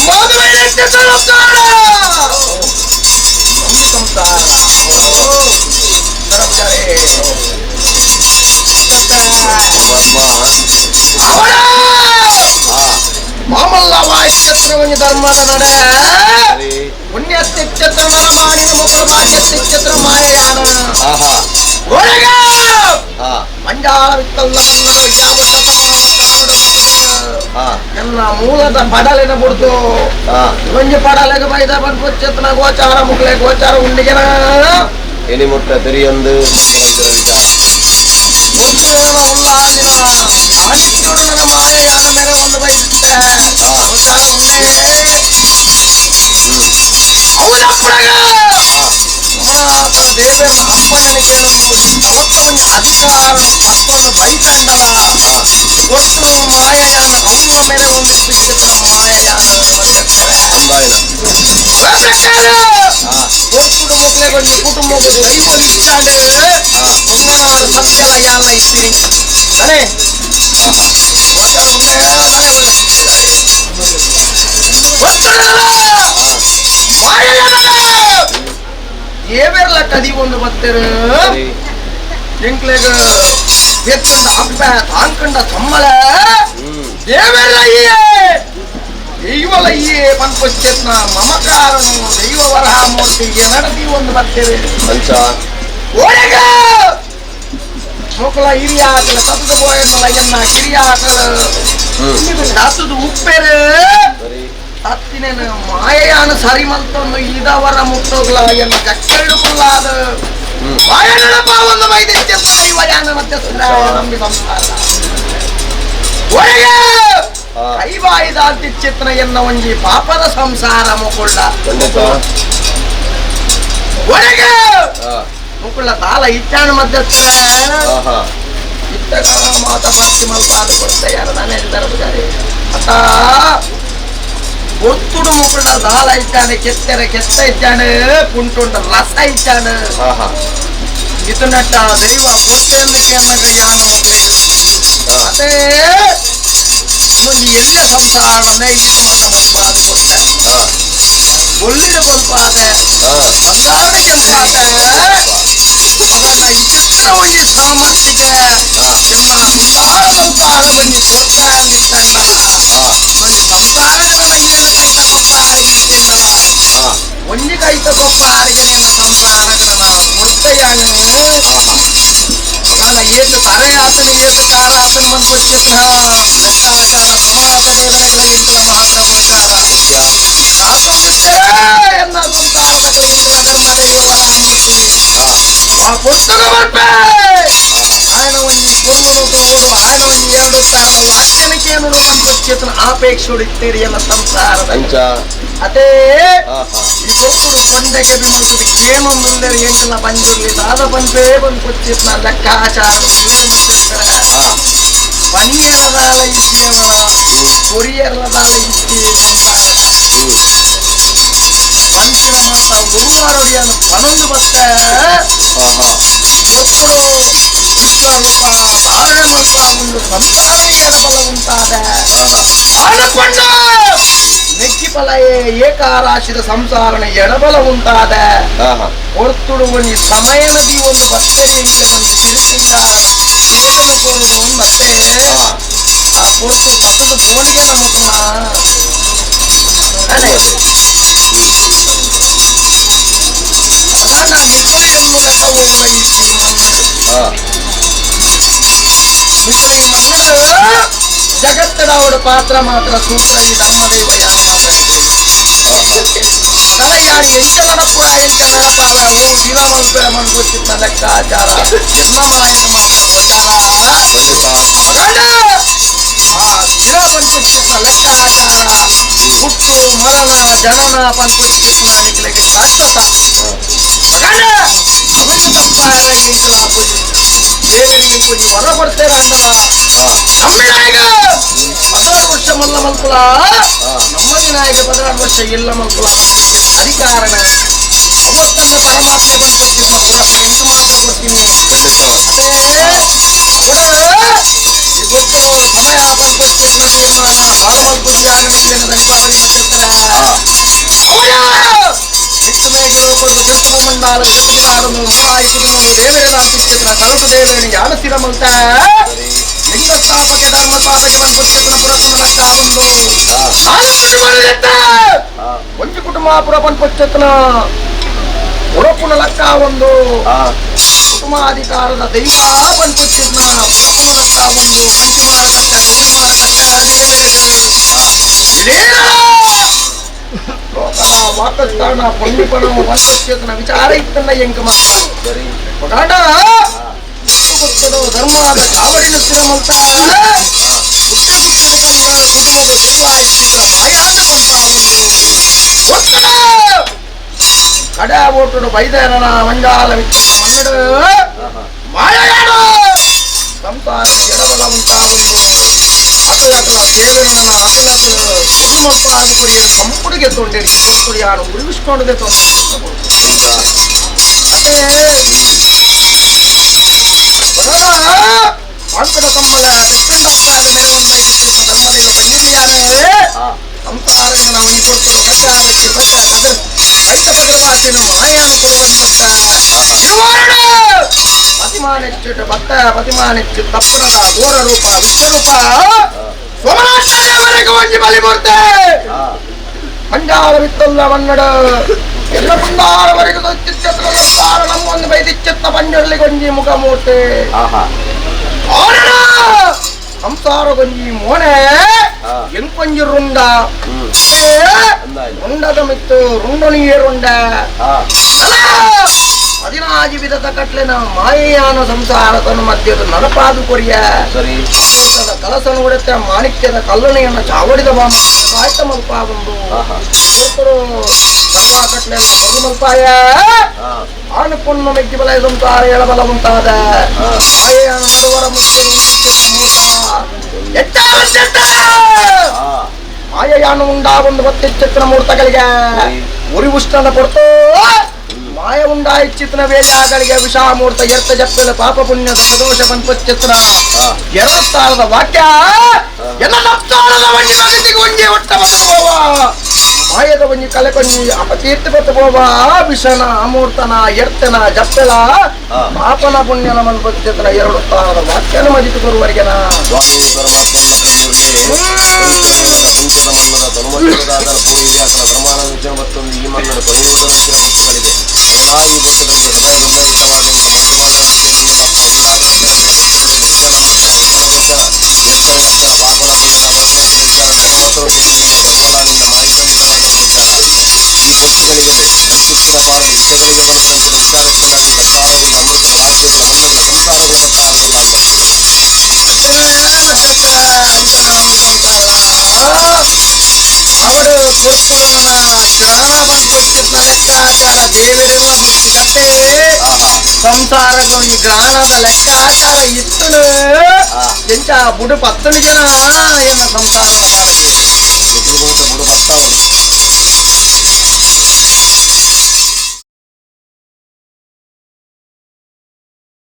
ಮಾಧುವೇ ಸಂಸಾರ ಮಾಮಲ್ಲ ವಾಯುಕ್ಷೇತ್ರವನ್ನು ಧರ್ಮದ ನಡೆ ಪುಣ್ಯಸ್ಥಿಕ್ಷೇತ್ರ ನರಮಾಣಿನ ಮಕ್ಕಳ ಭಾಗ್ಯಸ್ಥಿಕ್ಷೇತ್ರ ಮಾಯಯಾನ ಮಂಜಾಳ ವಿತ್ತಲ್ಲ ನನ್ನ ಮೂಲದ ಪಡಲಿನ ಬಿಡ್ತು ಒಂಜಿ ಪಡಲೆಗೆ ಬೈದ ಬಂದ್ಪಚ್ಚೆತ್ತನ ಗೋಚಾರ ಮುಗ್ಲೆ ಗೋಚಾರ ಉಂಡಿಗೆನ ಎನಿ ಮುಟ್ಟ ತೆರಿಯೊಂದು ಉಲ್ಲಾದಿನ ಆದಿತ್ಯೋಡು ನನ್ನ ಮಾಯೆಯಾನ ಮೇಲೆ ಒಂದು ಬೈದಿತ್ತೆ ಗೋಚಾರ ಉಂಡೆ ಅವನಪ್ಪಳಗ ದೇವರ ಅಪ್ಪನನ್ನು ಕೇಳುವುದು ತಲತ್ತವನ್ನ ಅಧಿಕಾರ ಪತ್ತೊಂದು ಬೈತಂಡಲ ಒಟ್ಟು ಮಾಯಯಾನ ಅವನ ಮೇಲೆ ಒಂದು ಪಿಚ್ಚತ್ರ ಮಾಯಯಾನ ಒಟ್ಟು ಮುಕ್ಲೆಗೊಂಡು ಕುಟುಂಬಕ್ಕೆ ದೈವ ಇಚ್ಛಾಂಡೆ ಸುಮಾರು ಸತ್ಯಲ ಯಾನ ಇದ್ದೀನಿ ಅನೇ ದೇವರ್ಲ ಕದಿ ಒಂದು ಬತ್ತರು ಎಂಕ್ಲೆಗ ಎತ್ತಂಡ ಅಪ್ಪ ತಾಂಕಂಡ ಸಂಬಳ ದೇವರಯ್ಯೇ ದೈವಲಯ್ಯೇ ಪಂಪಚ್ಚೆತ್ನ ಮಮಕಾರನು ದೈವ ವರಹ ಮೂರ್ತಿಗೆ ನಡದಿ ಒಂದು ಬರ್ತೇವೆ ಒಳಗ ಮಕ್ಕಳ ಹಿರಿಯ ಹಾಕಲ ತಪ್ಪದ ಬೋಯನ್ನಲ್ಲ ಎನ್ನ ಕಿರಿಯ ಹಾಕಲ ತತ್ತದು ಉಪ್ಪೆರೆ ತತ್ತಿನ ಮಾಯೆಯಾನ ಸರಿಮಂತೊಂದು ಇದವರ ಮುಟ್ಟೋಗ್ಲ ಎನ್ನ ಕಕ್ಕಳಿಡುಕುಲ್ಲಾದ ಮಾಯ ನಡಪ ಒಂದು ವೈದ್ಯತ್ವ ದೈವ ಯಾನ ಮತ್ತೆ ನಂಬಿ ಸಂಸಾರ ಒಳಗೆ ಕೈವಾಯಿದ ಅಂತಿಚ್ಚಿತ್ನ ಎನ್ನ ಒಂಜಿ ಪಾಪದ ಸಂಸಾರ ಮುಕುಳ್ಳ ಒಳಗೆ ಮುಕುಳ್ಳ ತಾಲ ಇಚ್ಚಾಣ ಮಧ್ಯತ್ರ ಇತ್ತ ಮಾತ ಭಕ್ತಿ ಮಲ್ಪಾದ ಕೊಡ್ತಾ ಯಾರ ನಾನೇ ದರಬುದಾರಿ ಅತ್ತ ಒತ್ತುಡು ಮುಕುಳ್ಳ ತಾಲ ಇಚ್ಚಾನೆ ಕೆತ್ತೆರ ಕೆತ್ತ ಇಚ್ಚಾನೆ ಪುಂಟುಂಡ ರಸ ಇಚ್ಚಾನೆ ಇದು ನಟ್ಟ ದೈವ ಕೊಟ್ಟೆಂದಕ್ಕೆ ಅನ್ನಗ ಯಾನ ಮುಗ್ಲಿಲ್ಲ ಮತ್ತೆ ಮುಂದೆ ಎಲ್ಲ ಸಂಸಾರನೇ ಇದು ಮನ್ನ ಮಲ್ಪಾದ ಕೊಟ್ಟ ಒಳ್ಳಿದ ಕೊಲ್ಪಾದ ಸಂಸಾರ ಕೆಲ್ಪಾದ ಮಗನ ಇಚ್ಚಿನ ಒಂಜಿ ಸಾಮರ್ಥ್ಯಕ್ಕೆ ಎನ್ನ ಸಂಸಾರ ಮಲ್ಪಾದ ಬಂದು ಕೊಡ್ತ ಅಂದಿತ್ತಂಡಲ ನೋಡಿ ಸಂಸಾರದ ಮಂಜನ ಕೈತ ಕೊಪ್ಪ ಹಾರಿಗಿಟ್ಟಿಲ್ಲ ಒಂಜಿ ಕೈತ ಕೊಪ್ಪ ಹಾರಿಗೆ ನಿನ್ನ ಸಂಸಾರಗಳನ್ನ ಕೊಡ್ತೆಯಾನ ಮಗನ ಏತು ತರೆ ಆತನ ಏತು ಕಾರ ಆತನ ಬಂದು ಕೊಚ್ಚಿತ್ರ ಲೆಕ್ಕಾಚಾರ ಸಮಾಜ ದೇವರೆಗಳಿಗಿಂತಲ ಮಾತ್ರ ಗೋಚಾರ ಕಾತೊಂದಿದ್ದೆ ಎನ್ನ ಸಂಸಾರದ ಕುರಿತಿನ ಧರ್ಮ ದೈವ ನಾಪೇಕ್ಷ ಇತ್ತೀರಿ ಎಲ್ಲ ಸಂಸಾರ ಅಂಚ ಅದೇ ಆಹಾ ಈ ಕೊಕ್ಕುಡು ಕೊಂಡೆಗೆ ಬಿಮ್ಮುತ್ತದೆ ಕ್ಷೇಮ ಮುಂದರಿ ಎಂಟಲ್ಲ ಪಂಜುರ್ಲಿ ದಾದ ಬಂದೇ ಬಂದು ಕೊಚ್ಚಿತ್ನ ಲೆಕ್ಕಾಚಾರ ಪನಿಯರದಾಲ ಇದ್ದೇವನ ಕೊರಿಯರದಾಲ ಇದ್ದೇ ಪಂಚಿನ ಮತ್ತ ಗುರುವಾರೊಡಿಯನ್ನು ಪನೊಂದು ಬತ್ತ ಕೊಕ್ಕುಡು ಕೃಷ್ಣ ರೂಪ ಧಾರಣೆ ಮಲ್ಪ ಒಂದು ಸಂಸಾರ ಎಡಬಲ ಉಂಟಾದ ಆನಕೊಂಡ ನೆಕ್ಕಿ ಫಲಯೇ ಏಕಾರಾಶಿದ ಸಂಸಾರನ ಎಡಬಲ ಉಂಟಾದ ಹೊರ್ತುಡುವನಿ ಸಮಯ ನದಿ ಒಂದು ಬತ್ತರಿ ಅಂತ ಬಂದು ತಿರುಸಿಂಗಾರ ಸೇವನ ಕೊಡುವುದು ಮತ್ತೆ ಆ ಕೊರ್ತು ಕಟ್ಟದ ಫೋನ್ಗೆ ನಮ್ಮನ್ನ ನಾನು ಮಿಕ್ಕಳು ಎಂದು ಲೆಕ್ಕ ಹೋಗುವ ಈ ಮಿಕ್ಕಳು ಮನ್ನಡು ಜಗತ್ತದವಡ ಪಾತ್ರ ಮಾತ್ರ ಸೂತ್ರ ಈ ಧರ್ಮದೇವ ತಲೆಯಾಡಿ ಎಂಚಲನಪ್ಪ ಎಂಚಲನಪಾಲ ದಿನ ಮಲ್ಪೆ ಮನ್ಗೊತ್ತಿನ ಲೆಕ್ಕಾಚಾರ ಎಲ್ಲ ಮಾಯಕ ಮಾತ್ರ ಆ ದಿನ ಪಂಚಚಿತ್ನ ಲೆಕ್ಕಾಚಾರ ಹುಟ್ಟು ಮರಣ ಜನನ ಪಂಚಚಿತ್ನ ನಿಗ್ಲಿಕ್ಕೆ ಶಾಶ್ವತ ಅವನು ಸಂಸಾರ ಈಸಲಾಪುಜಿ ದೇವರಿಗೆ ಪೂಜಿ ಹೊರ ಕೊಡ್ತೇನೆ ಅಂದವ ನಮ್ಮ ನಾಯಕ 16 ವರ್ಷ ಮಲ್ಲ ಮಲ್ಪುಲ ನಮ್ಮ ನಾಯಕ 16 ವರ್ಷ ಇಲ್ಲ ಮಲ್ಪುಲ ಅಧಿಕಾರಣ ಅವತ್ತನ್ನ ಪರಮಾತ್ಮ ಬಂದ್ಕೊಡ್ತೀನಿ ಪುರಪ್ಪ ಎಂಟು ಮಾತ್ರ ಕೊಡ್ತೀನಿ ಗೊತ್ತು ಸಮಯ ಬಂದ್ಕೊಡ್ತೀನಿ ತೀರ್ಮಾನ ಬಾಳ ಮಲ್ಪುಜಿ ಆಗ ನಮ್ಗೆ ದೀಪಾವಳಿ ಹೆಚ್ಚು ಮೇಗೆ ಲೋಕದ್ದು ಕೆತ್ತುವ ಮಂಡಾಲ ಕೆತ್ತುತ್ತಾರನು ಮಹಾಯಿ ಕುಟುಂಬ ದೇವರೇ ನಾಪಿಸ್ತಿದ್ರ ಕಲಟು ದೇವರೇ ಯಾಡ ಸ್ಥಿರಮಂತ ಲಿಂಗ ಸ್ಥಾಪಕ ಧರ್ಮ ಸ್ಥಾಪಕ ಬಂದ್ಕೊಡ್ತಿದ್ನ ಪುರತನ ಲಕ್ಕ ಒಂದು ಕುಟುಂಬ ಪುರ ಬಂದ್ಕೊಡ್ತಿದ್ನ ಪುರಪುನ ಲಕ್ಕ ಒಂದು ಕುಟುಂಬಾಧಿಕಾರದ ದೈವ ಬಂದ್ಕೊಡ್ತಿದ್ನ ಪುರಪುನ ಲಕ್ಕ ಒಂದು ಕಂಚಿಮಾರ ಕಟ್ಟ ಗೌರಿಮಾರ ಕಟ್ಟ ಲೋಕದ ವಾಕಸ್ಥಾನ ಪಂಡಿಪಣ ವಂಶೇತನ ವಿಚಾರ ಇತ್ತನ್ನ ಎಂಕ ಮಾತ್ರ ಒಗಾಟ ಗೊತ್ತದು ಧರ್ಮದ ಚಾವಡಿನ ಸ್ಥಿರಮಂತ ಪುಟ್ಟ ಶಿಕ್ಷಣ ಕಂಡ ಕುಟುಂಬದ ದೈವ ಇತ್ತಿದ್ರ ಮಾಯಾನ ಮಂತ ಒತ್ತಡ ಕಡ ಓಟುಡು ಬೈದರನ ಮಂಜಾಲ ವಿಚ್ಚಿತ್ತ ಮನ್ನಡು ಮಾಯಾಡ ಸಂಸಾರ ಎಡಬಲ ಉಂಟಾಗುವುದು ಅಕಲಕಲ ದೇವರನ್ನ ಅಕಲಕಲು ಕುಟುಂಬಪ್ಪ ಅನುಕುರಿಯ ಸಂಪುಡಿಗೆ ತೊಂಡಿರಿ ಕೊತ್ತುಡಿಯಾನು ಉಳಿಸ್ಕೊಂಡದೆ ತೊಂದರೆ ಪಾಂಕದ ಕಮ್ಮಲ ದಕ್ಷಿಣಪ್ಪಾದ ಮೇಲೆ ಒಂದು ಬೈದಿತ್ತು ಧರ್ಮದೇವ ಬಂದಿದೆಯಾನೆ ಸಂಸಾರ ನಾವು ಈ ಕೊಡ್ತಲು ಕಟ್ಟಾಗಕ್ಕೆ ಬಟ್ಟ ಅದರ ರೈತ ಬದಲ ಮಾತಿನ ಮಾಯಾನು ಕೊಡುವಲ್ಲಿ ಬಟ್ಟ ಪತಿಮಾನೆಚ್ಚಿಟ್ಟು ಭತ್ತ ಪತಿಮಾನೆಚ್ಚು ತಪ್ಪುರದ ಘೋರ ರೂಪ ವಿಶ್ವರೂಪ ಸೋಮನಾಥ ದೇವರಿಗೆ ಒಂಜಿ ಬಲಿ ಮೂರ್ತೆ ಮಂಜಾರ ವಿತ್ತಲ್ಲ ಮನ್ನಡ ಎಲ್ಲ ಮುಂದಾರವರೆಗೂ ಚಿತ್ರ ನಮ್ಮೊಂದು ಬೈದಿಚ್ಚತ್ತ ಪಂಜುರ್ಲಿ ಗೊಂಜಿ ಮುಖ ಮೂರ್ತೆ ಸಂಸಾರ ಗೊಂಜಿ ಮೋನೆ ಎಂಕೊಂಜಿ ರುಂಡ ರುಂಡದ ಮಿತ್ತು ರುಂಡನಿಗೆ ರುಂಡ 16 ವಿಧದ ಕಟ್ಲೆನ ಮಾಯೆಯಾನ ಸಂಸಾರ ತನ್ನ ಮಧ್ಯದ ನಲಪಾದು ಕೊರಿಯ ಅಮೃತದ ಕಲಸ ನೋಡುತ್ತೆ ಮಾಣಿಕ್ಯದ ಕಲ್ಲಣೆಯನ್ನ ಚಾವಡಿದ ಆಯ್ತ ಮಲ್ಪ ಒಂದು ಸರ್ವಾ ಕಟ್ಲೆನ ಮಗು ಮಲ್ಪಾಯ ಆನು ಪುಣ್ಣ ಮೆಗ್ಗಿ ಬಲ ಸಂಸಾರ ಎಳಬಲ ಮುಂತಾದ ಮಾಯೆಯಾನ ನಡುವರ ಮುಖ್ಯರು ಮಾಯೆಯಾನು ಉಂಡಾಗೊಂದು ಬತ್ತಿಚ್ಚಿತ್ರ ಮೂರ್ತಗಳಿಗೆ ಉರಿ ಉಷ್ಣದ ಕೊಡ್ತೋ ಮಾಯ ಉಂಡಾಯಿಚ್ಚಿತ್ನ ವೇದಾಗಳಿಗೆ ವಿಷಾಮೂರ್ತ ಎರ್ತ ಜಪ್ಪೆಲ ಪಾಪ ಪುಣ್ಯದ ಪ್ರದೋಷ ಬಂದ್ಪಚ್ಚಿತ್ರ 2 ಸ್ಥಾನದ ವಾಕ್ಯ ಎಲ್ಲ ಸಪ್ತಾಳದ ಒಂಜಿ ಪ್ರಗತಿಗೆ ಒಂಜಿ ಒಟ್ಟ ಬದಲುವ ಮಾಯದ ಒಂಜಿ ಕಲೆ ಕೊಂಜಿ ಅಪಕೀರ್ತಿ ಬತ್ತುವ ವಿಷನ ಅಮೂರ್ತನ ಎರ್ತನ ಜಪ್ಪೆಲ ಪಾಪನ ಪುಣ್ಯನ ಬಂದ್ಪಚ್ಚಿತ್ರ 2 ಸ್ಥಾನದ ವಾಕ್ಯನ ಮದಿತು ಬರುವವರೆಗೆನ ಸ್ವಾಮಿ ಪರಮಾತ್ಮ ಮತ್ತೊಂದು ಈ ಮನ್ನಡ ಕೊನೆಯುವುದನ್ನು ಮುಟ್ಟುಗಳಿದೆ ಹಾಯಿ ಗೊತ್ತದಂತೆ ಹೃದಯ ಈ ಗೊತ್ತುಗಳಿಗೆ ಅತ್ಯುತ್ತಮ ಪಾದ ಇಷ್ಟಗಳಿಗೆ ಬರುವಂತೆ ವಿಚಾರಿಸಲಾಗಿ ಸಂಸಾರದಿಂದ ಅಮೃತ ವಾಕ್ಯದ ಮನ್ನದ ಸಂಸಾರಗಳ ಗೊತ್ತಾಗಲ್ಲ ಜ್ಞಾನ ಬಂದ್ಕೊಟ್ಟಿರ್ತ ಲೆಕ್ಕಾಚಾರ ದೇವರೇವ ಮುಚ್ಚಿದಟ್ಟೆ ಸಂಸಾರಗಳು ಈ ಜ್ಞಾನದ ಲೆಕ್ಕಾಚಾರ ಇತ್ತು ಎಂಚ ಬುಡು 10 ಜನ ಏನ ಸಂಸಾರ ಬುಡು ಬರ್ತಾ ಉಂಟು